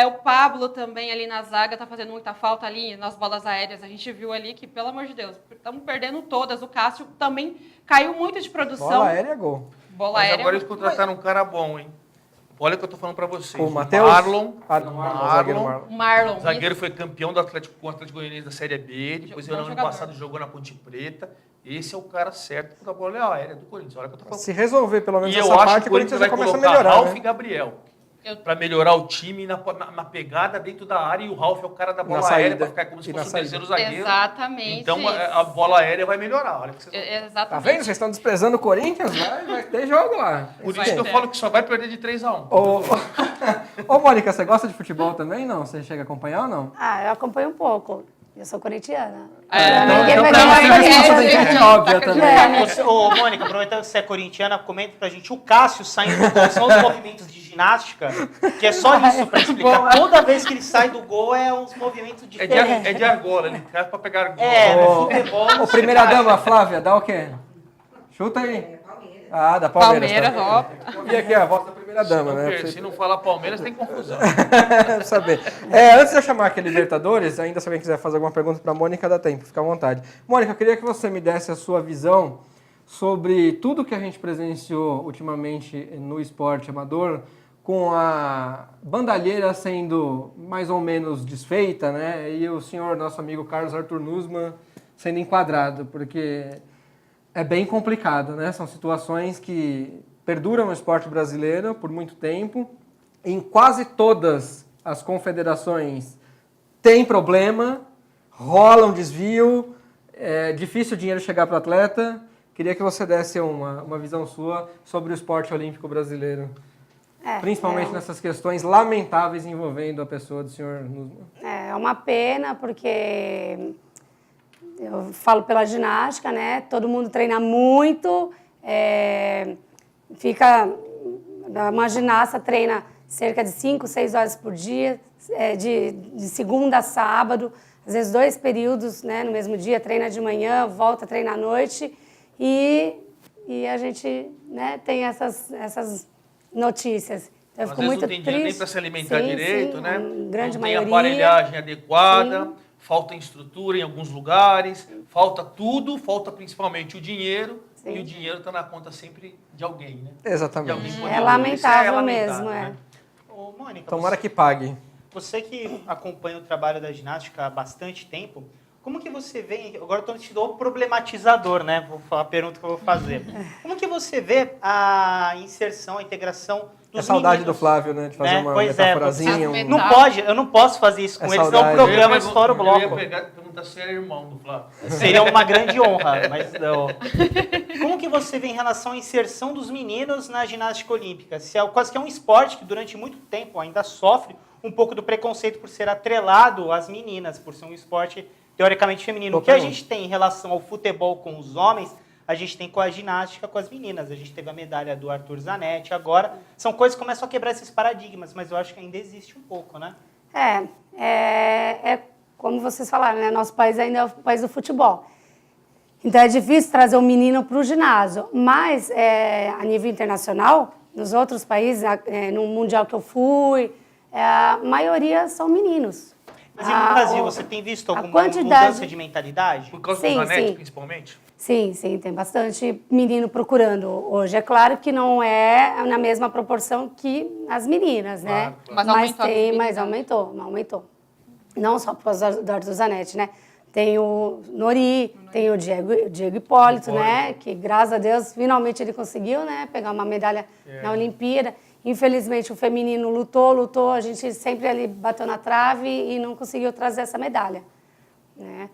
O Pablo também ali na zaga está fazendo muita falta ali nas bolas aéreas. A gente viu ali que, pelo amor de Deus, estamos perdendo todas. O Cássio também caiu muito de produção. Bola aérea é gol. Mas agora eles contrataram um cara bom, hein? Olha o que eu tô falando para vocês. O Matheus? Marlon. Zagueiro foi campeão do Atlético com o Atlético Goianiense da Série B. Depois, no ano passado, jogou na Ponte Preta. Esse é o cara certo para a bola aérea do Corinthians. Olha o que eu tô falando. Se resolver pelo menos essa parte, eu acho que o Corinthians vai começar a melhorar. Ralf né? e Gabriel. Para melhorar o time na pegada dentro da área, e o Ralf é o cara da bola aérea para ficar como se fosse o terceiro zagueiro. Exatamente. Então a bola aérea vai melhorar. Olha que vocês Exatamente. Tá vendo? Vocês estão desprezando o Corinthians? Vai ter jogo lá. Por isso que eu falo que só vai perder de 3-1. Ô, Mônica, você gosta de futebol também? Não? Você chega a acompanhar ou não? Eu acompanho um pouco. Eu sou corintiana. Ninguém vai ganhar óbvia também. Ô, Mônica, aproveitando que você é corintiana, comenta pra gente o Cássio saindo do gol. São os movimentos de ginástica, que é só isso pra explicar. Toda vez que ele sai do gol é uns movimentos diferentes. É de argola, ele cai pra pegar argola. No futebol. Ô, primeira dama, Flávia, dá o quê? Chuta aí. Da Palmeiras. Ó. E aqui a voz da primeira dama, né? Se não falar Palmeiras, tem confusão. Saber. Antes de eu chamar aqui a Libertadores, ainda se alguém quiser fazer alguma pergunta para a Mônica, dá tempo, fica à vontade. Mônica, eu queria que você me desse a sua visão sobre tudo que a gente presenciou ultimamente no esporte amador, com a bandalheira sendo mais ou menos desfeita, né? E o senhor, nosso amigo Carlos Arthur Nussmann, sendo enquadrado, porque é bem complicado, né? São situações que perduram no esporte brasileiro por muito tempo. Em quase todas as confederações tem problema, rola um desvio, é difícil o dinheiro chegar para o atleta. Queria que você desse uma visão sua sobre o esporte olímpico brasileiro. Principalmente nessas questões lamentáveis envolvendo a pessoa do senhor. É uma pena, porque eu falo pela ginástica, né? Todo mundo treina muito, uma ginasta treina cerca de 5, 6 horas por dia, de segunda a sábado, às vezes 2 períodos, né, no mesmo dia, treina de manhã, volta, treina à noite, e a gente, né, tem essas notícias. Então, eu fico muito triste. Às vezes não tem dinheiro nem para se alimentar direito, né? Grande não tem maioria. aparelhagem adequada, Sim. falta estrutura em alguns lugares, falta tudo, falta principalmente o dinheiro, e o dinheiro está na conta sempre de alguém, né? Exatamente. De alguém poderoso. É lamentável, Isso mesmo, né? Ô, Mônica, Tomara que pague. Você que acompanha o trabalho da ginástica há bastante tempo, como que você vê, agora eu te dou o problematizador, né? Vou falar a pergunta que eu vou fazer. Como que você vê a inserção, a integração dos saudade meninos, do Flávio, né? De fazer uma pois metaforazinha. Não pode, eu não posso fazer isso com eles, senão o programa estoura o bloco. Eu ia perguntar se era irmão do Flávio. Seria uma grande honra, mas não. Como que você vê em relação à inserção dos meninos na ginástica olímpica? Se é quase que é um esporte que durante muito tempo ainda sofre um pouco do preconceito por ser atrelado às meninas, por ser um esporte teoricamente feminino. O que a gente tem em relação ao futebol com os homens, a gente tem com a ginástica com as meninas. A gente teve a medalha do Arthur Zanetti agora. São coisas que começam a quebrar esses paradigmas, mas eu acho que ainda existe um pouco, né? Como vocês falaram, né? Nosso país ainda é o país do futebol. Então é difícil trazer um menino para o ginásio. Mas, a nível internacional, nos outros países, no Mundial que eu fui, a maioria são meninos. Mas e no Brasil, você tem visto alguma mudança de mentalidade? Por causa do Zanetti, principalmente? Sim, tem bastante menino procurando hoje. É claro que não é na mesma proporção que as meninas, né? Mas aumentou. Não só por causa do Arthur Zanetti, né? Tem o Nori, tem o Diego Hipólito, né? Que, graças a Deus, finalmente ele conseguiu, né? Pegar uma medalha na Olimpíada. Infelizmente, o feminino lutou, a gente sempre ali bateu na trave e não conseguiu trazer essa medalha, né?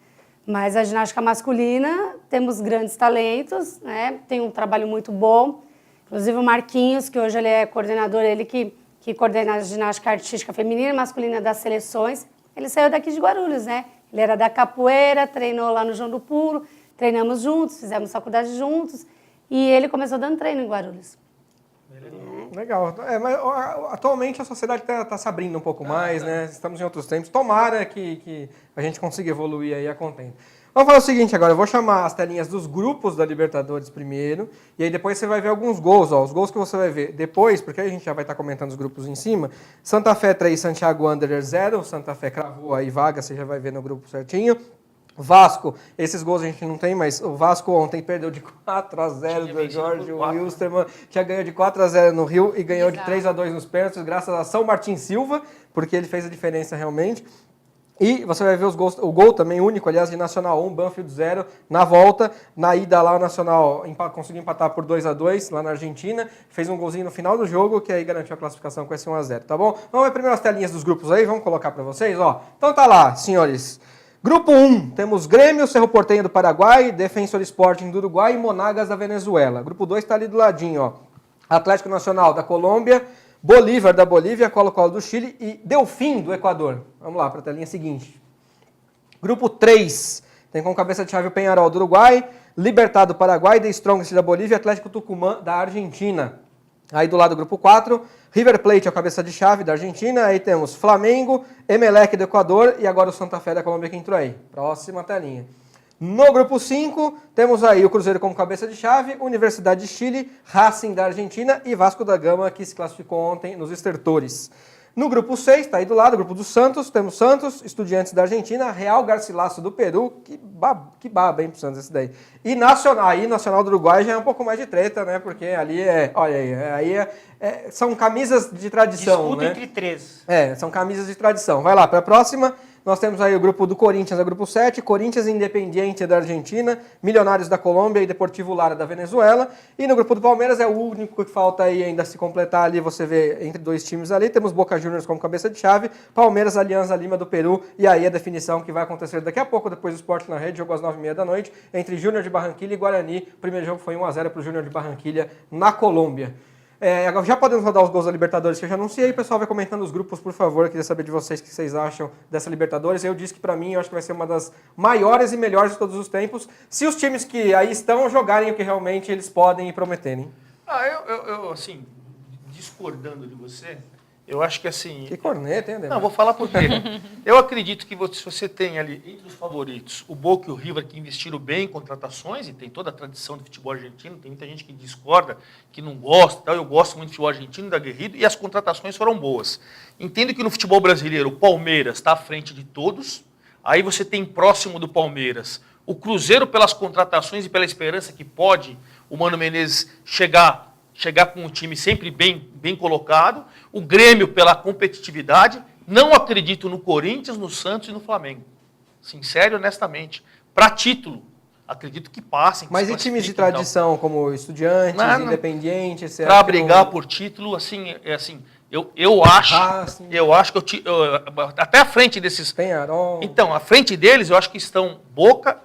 Mas a ginástica masculina, temos grandes talentos, né? Tem um trabalho muito bom. Inclusive o Marquinhos, que hoje ele é coordenador, ele que coordena a ginástica artística feminina e masculina das seleções, ele saiu daqui de Guarulhos, né? Ele era da capoeira, treinou lá no João do Pulo, treinamos juntos, fizemos faculdade juntos, e ele começou dando treino em Guarulhos. Legal. Mas atualmente a sociedade está se abrindo um pouco mais, né? Estamos em outros tempos. Tomara que a gente consiga evoluir aí a contento. Vamos fazer o seguinte agora, eu vou chamar as telinhas dos grupos da Libertadores primeiro, e aí depois você vai ver alguns gols, os gols que você vai ver depois, porque aí a gente já vai estar comentando os grupos em cima. Santa Fé 3, Santiago Wanderers 0, Santa Fé cravou aí vaga, você já vai ver no grupo certinho. Vasco, esses gols a gente não tem, mas o Vasco ontem perdeu de 4-0 do Jorge Wilstermann, tinha ganhou de 4-0 no Rio e ganhou de 3-2 nos pênaltis, graças a São Martin Silva, porque ele fez a diferença realmente. E você vai ver os gols, o gol também único, aliás, de Nacional 1, Banfield 0, na volta. Na ida lá, o Nacional conseguiu empatar por 2-2 lá na Argentina. Fez um golzinho no final do jogo, que aí garantiu a classificação com esse 1-0, tá bom? Vamos ver primeiro as telinhas dos grupos aí, vamos colocar para vocês, ó. Então tá lá, senhores. Grupo 1, temos Grêmio, Cerro Porteño do Paraguai, Defensor Sporting do Uruguai e Monagas da Venezuela. Grupo 2 tá ali do ladinho, ó. Atlético Nacional da Colômbia, Bolívar da Bolívia, Colo-Colo do Chile e Delfim do Equador. Vamos lá para a telinha seguinte. Grupo 3, tem como cabeça de chave o Peñarol do Uruguai, Libertad do Paraguai, The Strongest da Bolívia e Atlético Tucumã da Argentina. Aí do lado do grupo 4, River Plate é a cabeça de chave da Argentina, aí temos Flamengo, Emelec do Equador e agora o Santa Fé da Colômbia que entrou aí. Próxima telinha. No grupo 5, temos aí o Cruzeiro como cabeça de chave, Universidade de Chile, Racing da Argentina e Vasco da Gama, que se classificou ontem nos estertores. No grupo 6, está aí do lado, o grupo do Santos, temos Santos, Estudiantes da Argentina, Real Garcilaso do Peru, que baba, hein, pro Santos esse daí. E Nacional do Uruguai já é um pouco mais de treta, né, porque ali olha aí, são camisas de tradição, disputa, né? Entre três. São camisas de tradição. Vai lá, para a próxima. Nós temos aí o grupo do Corinthians, grupo 7, Corinthians Independiente da Argentina, Milionários da Colômbia e Deportivo Lara da Venezuela. E no grupo do Palmeiras é o único que falta aí ainda se completar ali, você vê entre dois times ali. Temos Boca Juniors como cabeça de chave, Palmeiras, Alianza Lima do Peru. E aí a definição que vai acontecer daqui a pouco, depois do Esporte na Rede, jogo às 9h30 da noite, entre Júnior de Barranquilla e Guarani. O primeiro jogo foi 1-0 para o Júnior de Barranquilla na Colômbia. Já podemos rodar os gols da Libertadores que eu já anunciei. O pessoal vai comentando os grupos, por favor. Eu queria saber de vocês o que vocês acham dessa Libertadores. Eu disse que para mim, eu acho que vai ser uma das maiores e melhores de todos os tempos, se os times que aí estão jogarem o que realmente eles podem e prometerem. Eu assim, discordando de você, eu acho que assim... Que corneta, hein, Ademar? Não, vou falar por quê. Eu acredito que se você tem ali, entre os favoritos, o Boca e o River, que investiram bem em contratações, e tem toda a tradição do futebol argentino, tem muita gente que discorda, que não gosta, tal. Eu gosto muito do futebol argentino, da Aguerrido, e as contratações foram boas. Entendo que no futebol brasileiro, o Palmeiras está à frente de todos, aí você tem próximo do Palmeiras o Cruzeiro pelas contratações e pela esperança que pode o Mano Menezes chegar com o time sempre bem colocado, o Grêmio pela competitividade, não acredito no Corinthians, no Santos e no Flamengo. Sincero e honestamente. Para título, acredito que passem. Que mas e times de tradição, como Estudiantes, Independiente? Para brigar por título, eu acho que até à frente desses... Penharol. Então, à frente deles, eu acho que estão Boca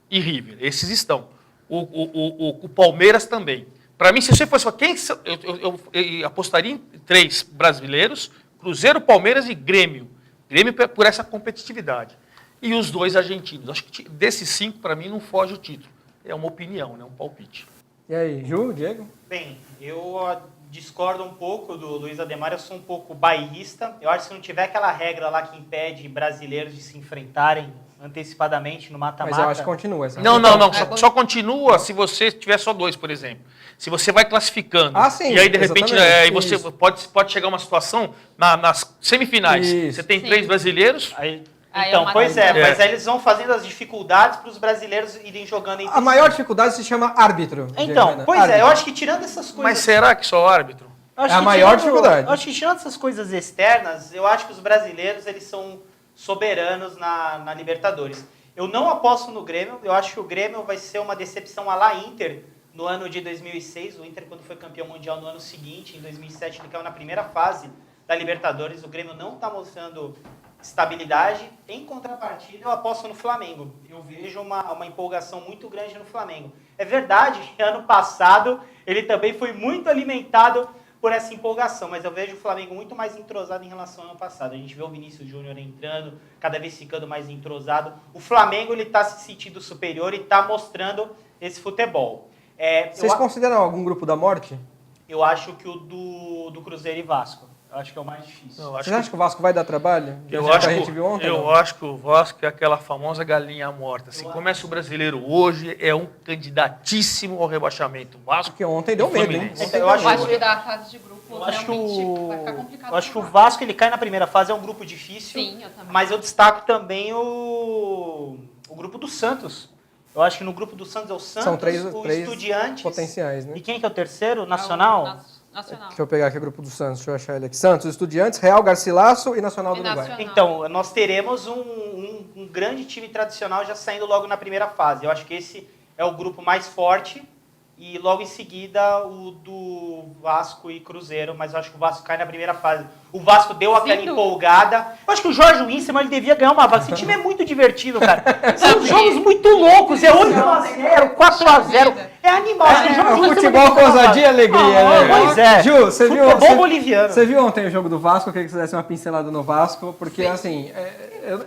e River. Esses estão. O Palmeiras também. Para mim, se você fosse eu apostaria em 3 brasileiros, Cruzeiro, Palmeiras e Grêmio. Grêmio por essa competitividade. E os 2 argentinos. Acho que desses 5, para mim, não foge o título. É uma opinião, né? Um palpite. E aí, Ju, Diego? Bem, eu discordo um pouco do Luiz Ademar, eu sou um pouco bairrista. Eu acho que se não tiver aquela regra lá que impede brasileiros de se enfrentarem antecipadamente no mata-mata... Mas eu acho que continua essa Não. Só continua se você tiver só 2, por exemplo. Se você vai classificando. Sim, e aí, de repente, você pode chegar a uma situação nas semifinais. Isso. Você tem 3 brasileiros... Então, mas aí eles vão fazendo as dificuldades para os brasileiros irem jogando entre A maior dificuldade se chama árbitro. Então, eu acho que tirando essas coisas... Mas será que só o árbitro? É a maior dificuldade. Eu acho que tirando essas coisas externas, eu acho que os brasileiros, eles são soberanos na Libertadores. Eu não aposto no Grêmio, eu acho que o Grêmio vai ser uma decepção à la Inter no ano de 2006. O Inter, quando foi campeão mundial no ano seguinte, em 2007, ele caiu na primeira fase da Libertadores. O Grêmio não está mostrando estabilidade. Em contrapartida, eu aposto no Flamengo. Eu vejo uma empolgação muito grande no Flamengo. É verdade que ano passado ele também foi muito alimentado por essa empolgação, mas eu vejo o Flamengo muito mais entrosado em relação ao ano passado. A gente vê o Vinícius Júnior entrando, cada vez ficando mais entrosado. O Flamengo está se sentindo superior e está mostrando esse futebol. Vocês consideram algum grupo da morte? Eu acho que o do Cruzeiro e Vasco. Eu acho que é o mais difícil. Você acha que o Vasco vai dar trabalho? Eu acho que o Vasco é aquela famosa galinha morta. Se começa o brasileiro hoje, é um candidatíssimo ao rebaixamento. O Vasco que ontem deu medo, hein? Eu acho que da fase de grupo vai ficar complicado. Eu acho que o Vasco ele cai na primeira fase, é um grupo difícil. Sim, eu também. Mas eu destaco também o grupo do Santos. Eu acho que no grupo do Santos é o Santos, São três Estudiantes. potenciais, né? E quem que é o terceiro? Nacional? Nacional. Deixa eu pegar aqui o grupo do Santos, deixa eu achar ele aqui. Santos, Estudiantes, Real, Garcilasso e Nacional do Uruguai. Então, nós teremos um grande time tradicional já saindo logo na primeira fase. Eu acho que esse é o grupo mais forte. E logo em seguida o do Vasco e Cruzeiro, mas eu acho que o Vasco cai na primeira fase. O Vasco deu aquela empolgada. Eu acho que o Jorge Wilstermann ele devia ganhar uma vaga. Esse time é muito divertido, cara. São jogos muito loucos. É 8x0, 4x0. É animal. Futebol com ousadia e alegria, né? Pois é. Ju, você viu, boliviano. Você viu ontem o jogo do Vasco? Eu queria que você desse uma pincelada no Vasco, porque assim,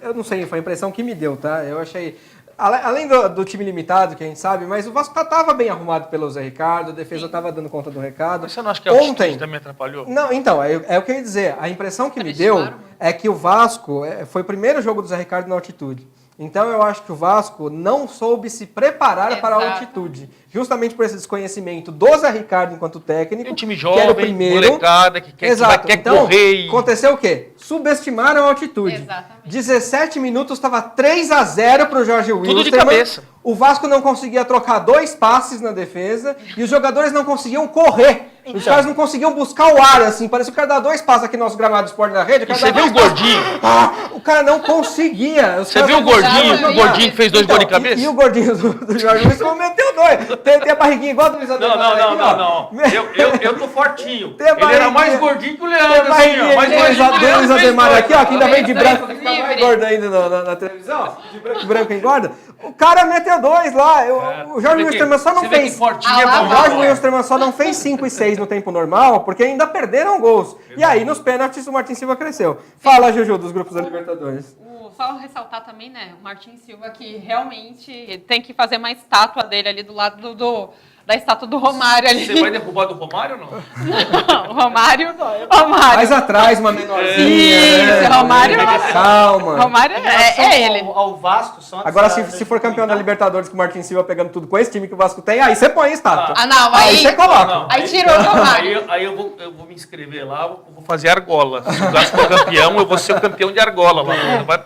eu não sei, foi a impressão que me deu, tá? Eu achei... Além do time limitado, que a gente sabe, mas o Vasco estava bem arrumado pelo Zé Ricardo, a defesa estava dando conta do recado. Mas você não acha que a altitude também atrapalhou? Não, então, é o que eu ia dizer. A impressão que me deu é que o Vasco foi o primeiro jogo do Zé Ricardo na altitude. Então eu acho que o Vasco não soube se preparar para a altitude. Justamente por esse desconhecimento do Zé Ricardo enquanto técnico. E um time que era o jovem, primeiro. Molecada, que quer então, correr. Aconteceu o quê? Subestimaram a altitude. Exatamente. 17 minutos, estava 3x0 para o Jorge Wilstermann. Tudo de cabeça. O Vasco não conseguia trocar 2 passes na defesa e os jogadores não conseguiam correr. Os caras não conseguiam buscar o ar, assim. Parece que o cara dá 2 passos aqui no nosso gramado de esporte da rede. E você viu o gordinho? cara não conseguia. Você viu o gordinho que fez 2 gols de cabeça? E o gordinho do Jorge Luiz meteu 2. Tem a barriguinha igual a do Luiz Ademar. Não. Eu tô fortinho. Tem a Ele era mais gordinho que o Leandro, assim, ó. Mais gordinho que o Luiz Ademar aqui, ó, que ainda vem de branco, que fica mais Livre. gordo ainda na televisão. De branco engorda. O cara meteu 2 lá. O Jorge Wilstermann só não fez. Fortinho é Ah, bom. O Jorge Wilstermann só não fez 5 e 6 no tempo normal, porque ainda perderam gols. E aí, nos pênaltis, o Martin Silva cresceu. Fala, Juju, dos grupos da Libertadores. Só ressaltar também, né, o Martin Silva, que realmente tem que fazer uma estátua dele ali do lado da estátua do Romário ali. Você vai derrubar do Romário ou não? Não, Romário. Mais atrás, uma menorzinha. Isso, Romário. Calma. Romário é ele. Ao Vasco, só Agora, se for campeão da Libertadores com o Martin Silva pegando tudo com esse time que o Vasco tem, aí você põe a estátua. Ah, não, Aí você coloca. Não, Aí tirou o Romário. Aí eu vou me inscrever lá, vou fazer argola. Se o Vasco for campeão, eu vou ser o campeão de argola lá.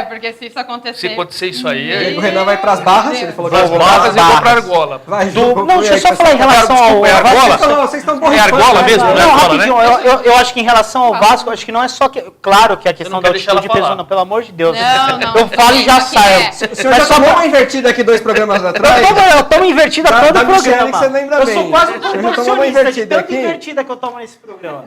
Porque se isso acontecer... Se acontecer isso aí, O Renan vai pras barras, ele falou que as vai barras e eu vou pra argola. Vai, Ju, Não, deixa eu só falar em relação ao... Desculpa, é argola? Vocês estão É borrifando, argola né? mesmo? Não, Não é argola, rapidinho, né? eu acho que em relação ao Vasco, acho que não é só que... Claro que a questão não da quer deixar ela altitude pesou, falar. não, pelo amor de Deus. Não, Eu falo e já aqui saio. é. O senhor já tomou uma invertida aqui 2 programas atrás? Eu tomo invertida Da- todo da o Michele programa. que você lembra Eu bem. sou quase um Você já tomou uma contorcionista de invertida tanta aqui? invertida que eu tomo nesse programa.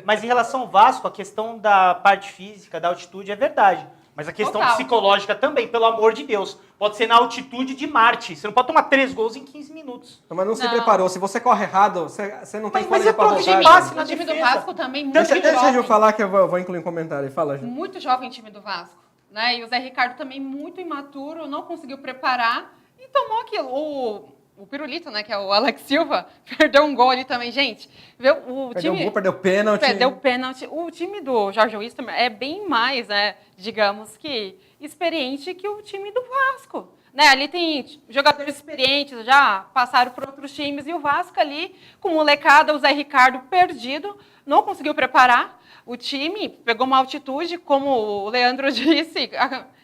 Mas em relação ao Vasco, a questão da parte física, da altitude, é verdade. Mas a questão Total. psicológica também, pelo amor de Deus. Pode ser na altitude de Marte. Você não pode tomar 3 gols em 15 minutos. Mas não se Não. preparou. Se você corre errado, você não tem Mas fôlego é pra troca de voltar. passe gente. na O time do defesa. Vasco também muito Deixa a Ju jovem. falar que eu vou incluir um comentário. Fala, Ju. Muito jovem o time do Vasco. Né? E o Zé Ricardo também muito imaturo, não conseguiu preparar e tomou aquilo. O Pirulito, né, que é o Alex Silva, perdeu um gol ali também, gente. Viu? Perdeu um gol, perdeu pênalti. Perdeu pênalti. O time do Jorge Wilstermann é bem mais, né, digamos que, experiente que o time do Vasco. Né, ali tem jogadores experientes, já passaram por outros times, e o Vasco ali, com molecada, o Zé Ricardo perdido, não conseguiu preparar o time, pegou uma altitude, como o Leandro disse,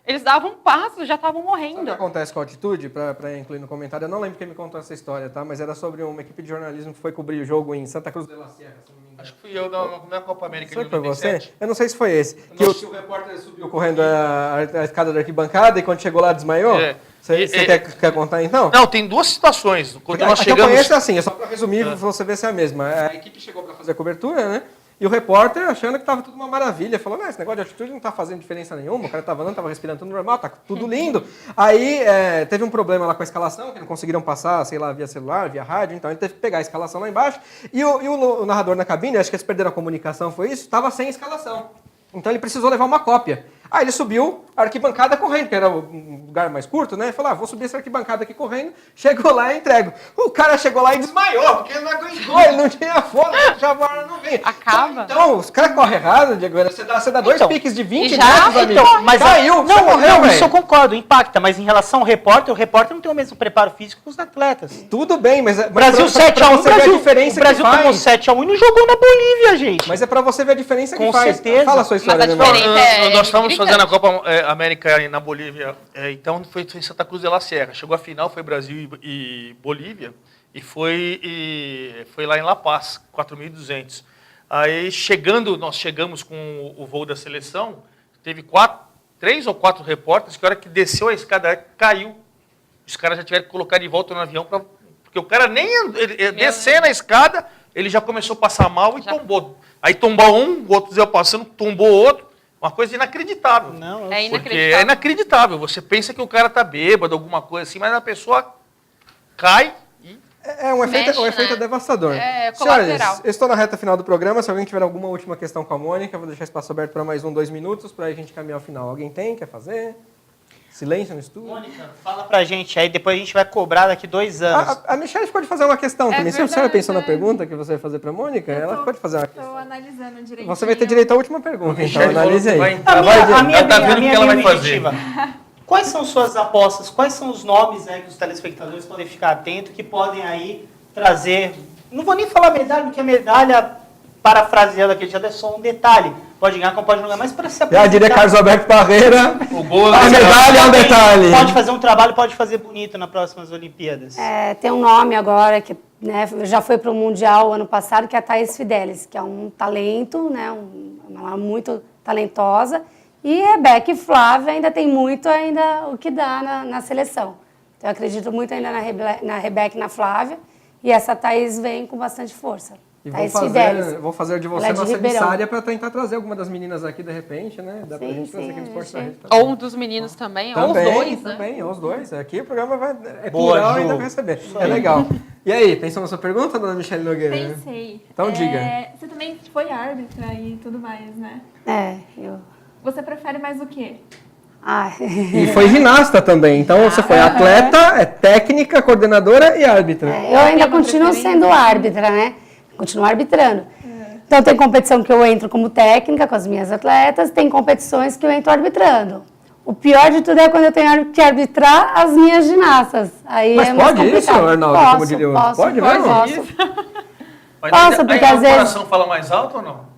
eles davam um passo, já estavam Sabe o morrendo. que acontece com a altitude? Pra incluir no comentário, eu não lembro quem me contou essa história, tá? Mas era sobre uma equipe de jornalismo que foi cobrir o jogo em Santa Cruz de la Sierra, se não me engano. Acho que fui eu na Copa América Foi de pra você? 2007. Eu não sei se foi esse. Que o repórter subiu correndo a escada da arquibancada e quando chegou lá desmaiou? É. Você quer contar então? Não, tem 2 situações. Quando Porque nós a que eu chegamos... conheço é assim, é só pra resumir, pra você ver se é a mesma. A equipe chegou pra fazer a cobertura, né? E o repórter achando que tava tudo uma maravilha, falou, esse negócio de altitude não tá fazendo diferença nenhuma, o cara tava andando, tava respirando tudo normal, tá tudo lindo. Aí teve um problema lá com a escalação, que não conseguiram passar, sei lá, via celular, via rádio, então ele teve que pegar a escalação lá embaixo. E o narrador na cabine, acho que eles perderam a comunicação, foi isso, tava sem escalação. Então ele precisou levar uma cópia. Aí ele subiu a arquibancada correndo, que era um lugar mais curto, né? Ele falou, vou subir essa arquibancada aqui correndo. Chegou lá e entrego. O cara chegou lá e desmaiou, porque ele não aguentou, ele não tinha fome, já a bola não vinha. Acaba. Então, os caras correm errado, Diego. Você dá 2 piques de 20 e já? metros, amigo. Então, mas Caiu, você morreu, não, velho. isso eu concordo, impacta. Mas em relação ao repórter, o repórter não tem o mesmo preparo físico que os atletas. Tudo bem, mas... Brasil pra 7x1, você ver a diferença o Brasil que tomou faz. 7x1 e não jogou na Bolívia, gente. Mas é pra você ver a diferença que Com faz. certeza. Fala a sua história, Mas a meu irmão. diferença Nós estávamos gritante. fazendo a Copa América na Bolívia, então foi em Santa Cruz de la Sierra. Chegou a final, foi Brasil e Bolívia, e foi lá em La Paz, 4.200. Aí nós chegamos com o voo da seleção, teve 3 ou 4 repórteres que a hora que desceu a escada caiu. Os caras já tiveram que colocar de volta no avião, porque o cara nem descendo a escada, ele já começou a passar mal e tombou. Aí tombou um, o outro ia passando, tombou outro. Uma coisa inacreditável. Não, É Porque inacreditável. é inacreditável. Você pensa que o cara tá bêbado, alguma coisa assim, mas a pessoa cai e... Um efeito, Mexe, um efeito né? devastador. É colateral. Senhores, eu estou na reta final do programa. Se alguém tiver alguma última questão com a Mônica, eu vou deixar espaço aberto para mais 2 minutos para a gente caminhar ao final. Alguém tem? Quer fazer? Silêncio no estúdio? Mônica, fala pra gente, aí depois a gente vai cobrar daqui 2 anos. A Michelle pode fazer uma questão É também. Se a senhora verdade, pensou na é. pergunta que você vai fazer para a Mônica, ela pode fazer uma questão. Estou analisando direitinho. Você vai ter direito à última pergunta, então Michelle analise aí. vai entrar, A minha, vai- a minha, ela tá a vendo o minha que ela vai linha fazer. objetiva. Quais são suas apostas? Quais são os nomes aí que os telespectadores podem ficar atentos, que podem aí trazer... Não vou nem falar medalha, porque a medalha, parafraseando aqui, já é só um detalhe. Pode ganhar, como pode não ganhar, mas para se Já apresentar... diria Carlos Alberto Parreira. O gol A medalha é um detalhe. Pode fazer um trabalho, pode fazer bonito nas próximas Olimpíadas. Tem um nome agora que já foi para o Mundial ano passado, que é a Thaís Fidelis, que é um talento, né, ela é muito talentosa E Rebeca e Flávia ainda tem muito ainda o que dá na seleção. Então, eu acredito muito ainda na Rebeca e na Flávia. E essa Thaís vem com bastante força. E Thaís vou fazer de você Ela é de nossa Ribeirão. emissária para tentar trazer alguma das meninas aqui de repente, né? Dá pra Sim, gente trazer aqui no sim, Esporte na a Rede. gente- também. Ou um dos meninos também, ou os Também, dois, né? também, os dois. Aqui o programa é Boa, plural e Ju. ainda vai receber. É legal. E aí, pensou na sua pergunta, dona Michele Nogueira? Pensei. Então diga. Você também foi árbitra e tudo mais, né? eu... Você prefere mais o quê? Ai. E foi ginasta também. Então você foi atleta, é técnica, coordenadora e árbitra. Eu ainda Tem uma continuo preferência? sendo árbitra, né? Continuo arbitrando. Então, tem competição que eu entro como técnica com as minhas atletas, tem competições que eu entro arbitrando. O pior de tudo é quando eu tenho que arbitrar as minhas ginastas. Aí Mas é mais pode isso, complicado. Arnaldo, como diria o outro? Pode mesmo? Posso. Mas Posso, aí porque a às vezes- comparação fala mais alto ou não?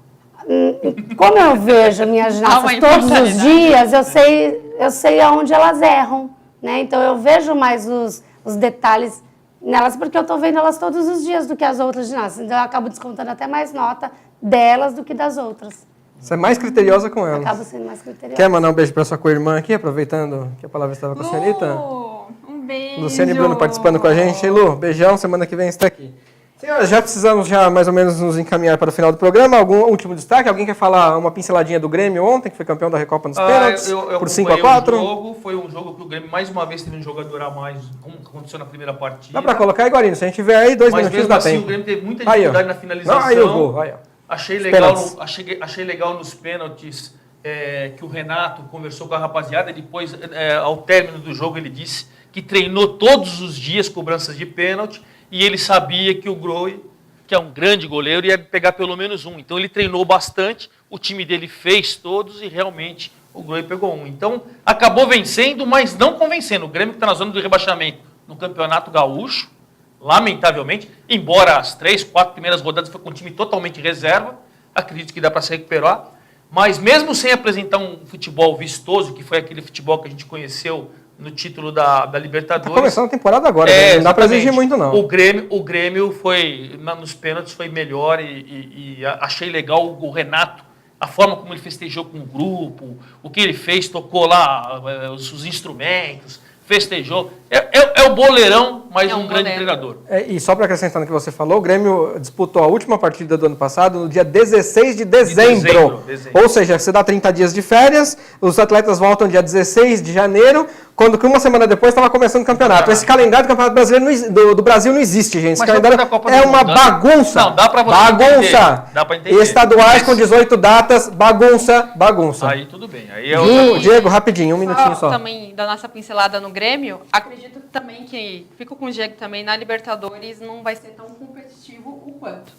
Como eu vejo minhas Há uma ginastas todos os imparcialidade. dias, eu sei aonde elas erram, né? Então eu vejo mais os detalhes nelas, porque eu estou vendo elas todos os dias do que as outras ginastas. Então eu acabo descontando até mais nota delas do que das outras. Você é mais criteriosa com elas. Acabo sendo mais criteriosa. Quer mandar um beijo para sua co-irmã aqui, aproveitando que a palavra estava com a senhorita? Um beijo. Luciane e Bruno participando com a gente. Ei, Lu, beijão, semana que vem você está aqui. Senhoras, já precisamos mais ou menos nos encaminhar para o final do programa. Algum último destaque? Alguém quer falar uma pinceladinha do Grêmio ontem, que foi campeão da Recopa nos pênaltis, eu por acompanhei 5-4? o jogo, foi um jogo que o Grêmio mais uma vez teve um jogador a mais, como aconteceu na primeira partida. Dá para colocar, Iguarino, se a gente tiver aí 2 Mas minutinhos mesmo dá assim tempo. o Grêmio teve muita Aí, ó. dificuldade na finalização. Não, aí o gol, aí, ó. Achei Os legal, pênaltis. achei legal nos pênaltis que o Renato conversou com a rapaziada e depois, ao término do jogo, ele disse que treinou todos os dias cobranças de pênalti e ele sabia que o Groi, que é um grande goleiro, ia pegar pelo menos um. Então ele treinou bastante, o time dele fez todos e realmente o Groi pegou um. Então acabou vencendo, mas não convencendo. O Grêmio que está na zona do rebaixamento no Campeonato Gaúcho, lamentavelmente, embora as 3, 4 primeiras rodadas foi com um time totalmente reserva, acredito que dá para se recuperar, mas mesmo sem apresentar um futebol vistoso, que foi aquele futebol que a gente conheceu no título da Tá Libertadores. começando a temporada agora, né? Não dá para exatamente. exigir muito, não. O Grêmio foi, nos pênaltis, foi melhor e achei legal o Renato, a forma como ele festejou com o grupo, o que ele fez, tocou lá os instrumentos, festejou. É o boleirão, mas É um um grande boleiro. treinador. E só para acrescentar no que você falou, o Grêmio disputou a última partida do ano passado no dia 16 de dezembro. dezembro. Ou seja, você dá 30 dias de férias, os atletas voltam dia 16 de janeiro, quando que uma semana depois estava começando o campeonato. Esse calendário do Campeonato Brasileiro do Brasil não existe, gente. Esse Mas calendário da Copa é do uma Mundo, dá- bagunça. Não, dá pra você bagunça. entender. Dá pra entender. Estaduais Mas- com 18 datas, bagunça. Aí tudo bem. Aí é outra coisa. Diego, rapidinho, um minutinho só. Também da nossa pincelada no Grêmio, acredito também que, fico com o Diego também, na Libertadores não vai ser tão competitivo o quanto.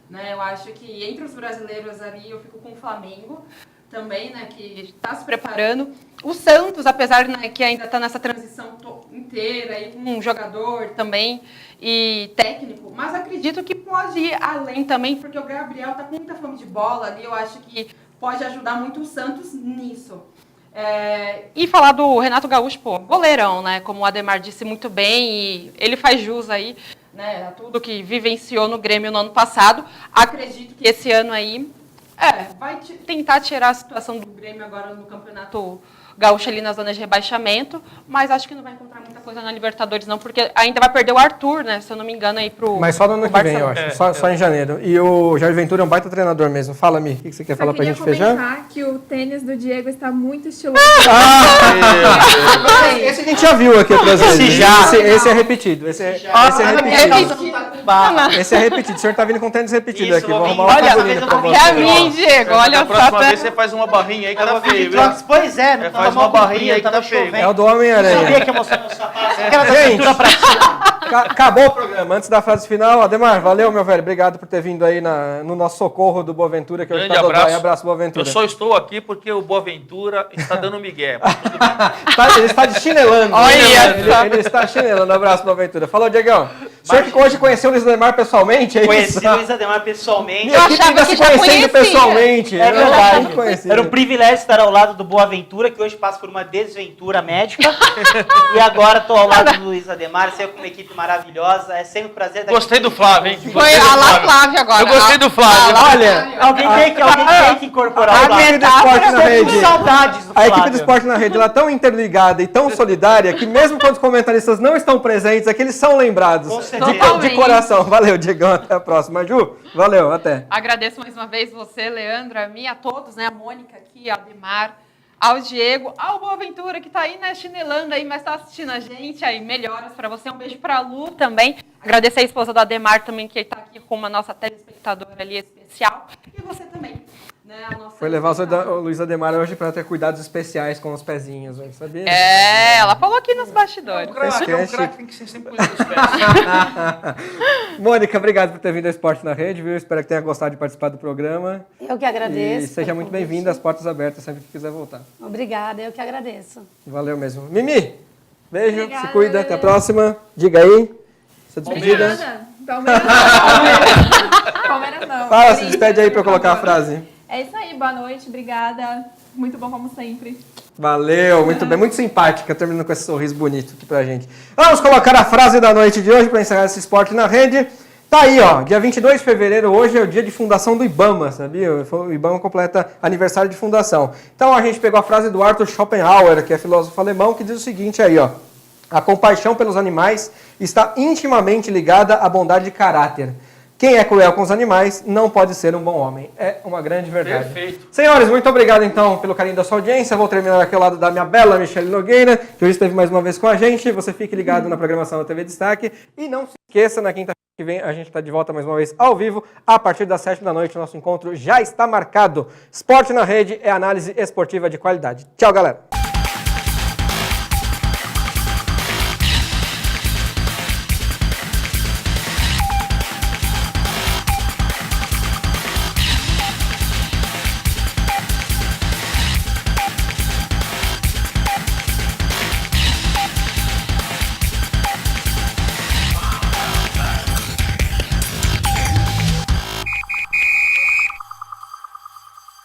Né? Eu acho que entre os brasileiros ali, eu fico com o Flamengo também, né, que está se preparando. O Santos, apesar, né, que ainda está nessa transição inteira, e com um jogador também e técnico, mas acredito que pode ir além também, porque o Gabriel está com muita fome de bola ali, eu acho que pode ajudar muito o Santos nisso. E falar do Renato Gaúcho, pô, goleirão, né? Como o Ademar disse muito bem, e ele faz jus aí, né, a tudo que vivenciou no Grêmio no ano passado. Acredito que esse ano aí vai tentar tirar a situação do Grêmio agora no Campeonato Gaúcho ali na zona de rebaixamento, mas acho que não vai encontrar muita coisa na Libertadores não, porque ainda vai perder o Arthur, né, se eu não me engano, aí pro Mas só no ano que vem, eu acho. Só em janeiro. E o Jair Ventura é um baita treinador mesmo. Fala, Mi, o que você quer falar pra gente fechar? Eu queria comentar que o tênis do Diego está muito estiloso. Esse a gente já viu aqui outras vezes. Esse é repetido. Esse é repetido. O senhor tá vindo com tênis repetido Isso, aqui. vou Vou vir. arrumar uma Olha, figurinha pra vou você. É a mim, Diego, olha Da só. próxima vez você faz uma barrinha aí que tá feio, viu? Pois é, não faz uma barrinha aí que tá feio. É o do Sabia Homem-Aranha. que ia mostrar meu sapato. Aquela da Gente. cintura pra cima. Acabou o programa. Antes da frase final, Ademar, valeu, meu velho. Obrigado por ter vindo aí no nosso socorro do Boaventura, que hoje Grande tá abraço. Abraço, Boaventura. Eu só estou aqui porque o Boaventura está dando migué. Ele está de chinelando. Olha Ele está chinelando. Abraço, Boaventura. Falou, Diegão. O senhor que hoje conheceu o Luiz Ademar pessoalmente, é isso? Conheci o Luiz Ademar pessoalmente. Minha equipe ainda se já conhecendo conhecia. pessoalmente. É verdade. Muito conhecido. Era um privilégio estar ao lado do Boaventura, que hoje passa por uma desventura médica. E agora estou ao lado do Luiz Ademar, sempre com uma equipe maravilhosa. É sempre um prazer estar Gostei do Flávio, hein? Foi Gostei do a lá Flávio. Flávio agora. Eu gostei do Flávio. Olha, Alguém tem que incorporar o a equipe do Flávio. Esporte na Estou com Rede. saudades do A equipe do Flávio. Esporte na Rede ela é tão interligada e tão solidária que mesmo quando os comentaristas não estão presentes, aqui eles são lembrados Com de, certeza. de coração. Valeu, Diegão, até a próxima. Ju, valeu, até. Agradeço mais uma vez você, Leandro, a mim, a todos, né? A Mônica aqui, ao Ademar, ao Diego, ao Boaventura, que tá aí, né, chinelando aí, mas tá assistindo a gente aí. Melhoras para você. Um beijo pra Lu também. Agradecer a esposa do Ademar também, que tá aqui como a nossa telespectadora ali especial. E você também. Né, a nossa Foi levar o Luiz Ademar hoje para ter cuidados especiais com os pezinhos, velho, sabia? É, ela falou aqui nos bastidores. Um craque tem que ser sempre coisa dos pés. Mônica, obrigado por ter vindo ao Esporte na Rede, viu? Espero que tenha gostado de participar do programa. Eu que agradeço. E seja pelo muito convite. bem-vinda, as portas abertas sempre que quiser voltar. Obrigada, eu que agradeço. Valeu mesmo. Mimi, beijo, Obrigada, se cuida, até a Lelê. próxima. Diga aí, sua despedida. Palmeiras não. Palmeiras não. Fala, se Corinthians, despede aí para eu por colocar a favor. frase. É isso aí, boa noite, obrigada. Muito bom como sempre. Valeu, muito bem, muito simpática, terminando com esse sorriso bonito aqui pra gente. Vamos colocar a frase da noite de hoje para encerrar esse Esporte na Rede. Tá aí, ó, dia 22 de fevereiro, hoje é o dia de fundação do IBAMA, sabia? O IBAMA completa aniversário de fundação. Então a gente pegou a frase do Arthur Schopenhauer, que é filósofo alemão, que diz o seguinte aí, ó. A compaixão pelos animais está intimamente ligada à bondade de caráter. Quem é cruel com os animais não pode ser um bom homem. É uma grande verdade. Perfeito. Senhores, muito obrigado então pelo carinho da sua audiência. Vou terminar aqui ao lado da minha bela Michele Nogueira, que hoje esteve mais uma vez com a gente. Você fique ligado na programação da TV Destaque. E não se esqueça, na quinta-feira que vem a gente está de volta mais uma vez ao vivo. A partir das 7 da noite, o nosso encontro já está marcado. Esporte na Rede é análise esportiva de qualidade. Tchau, galera.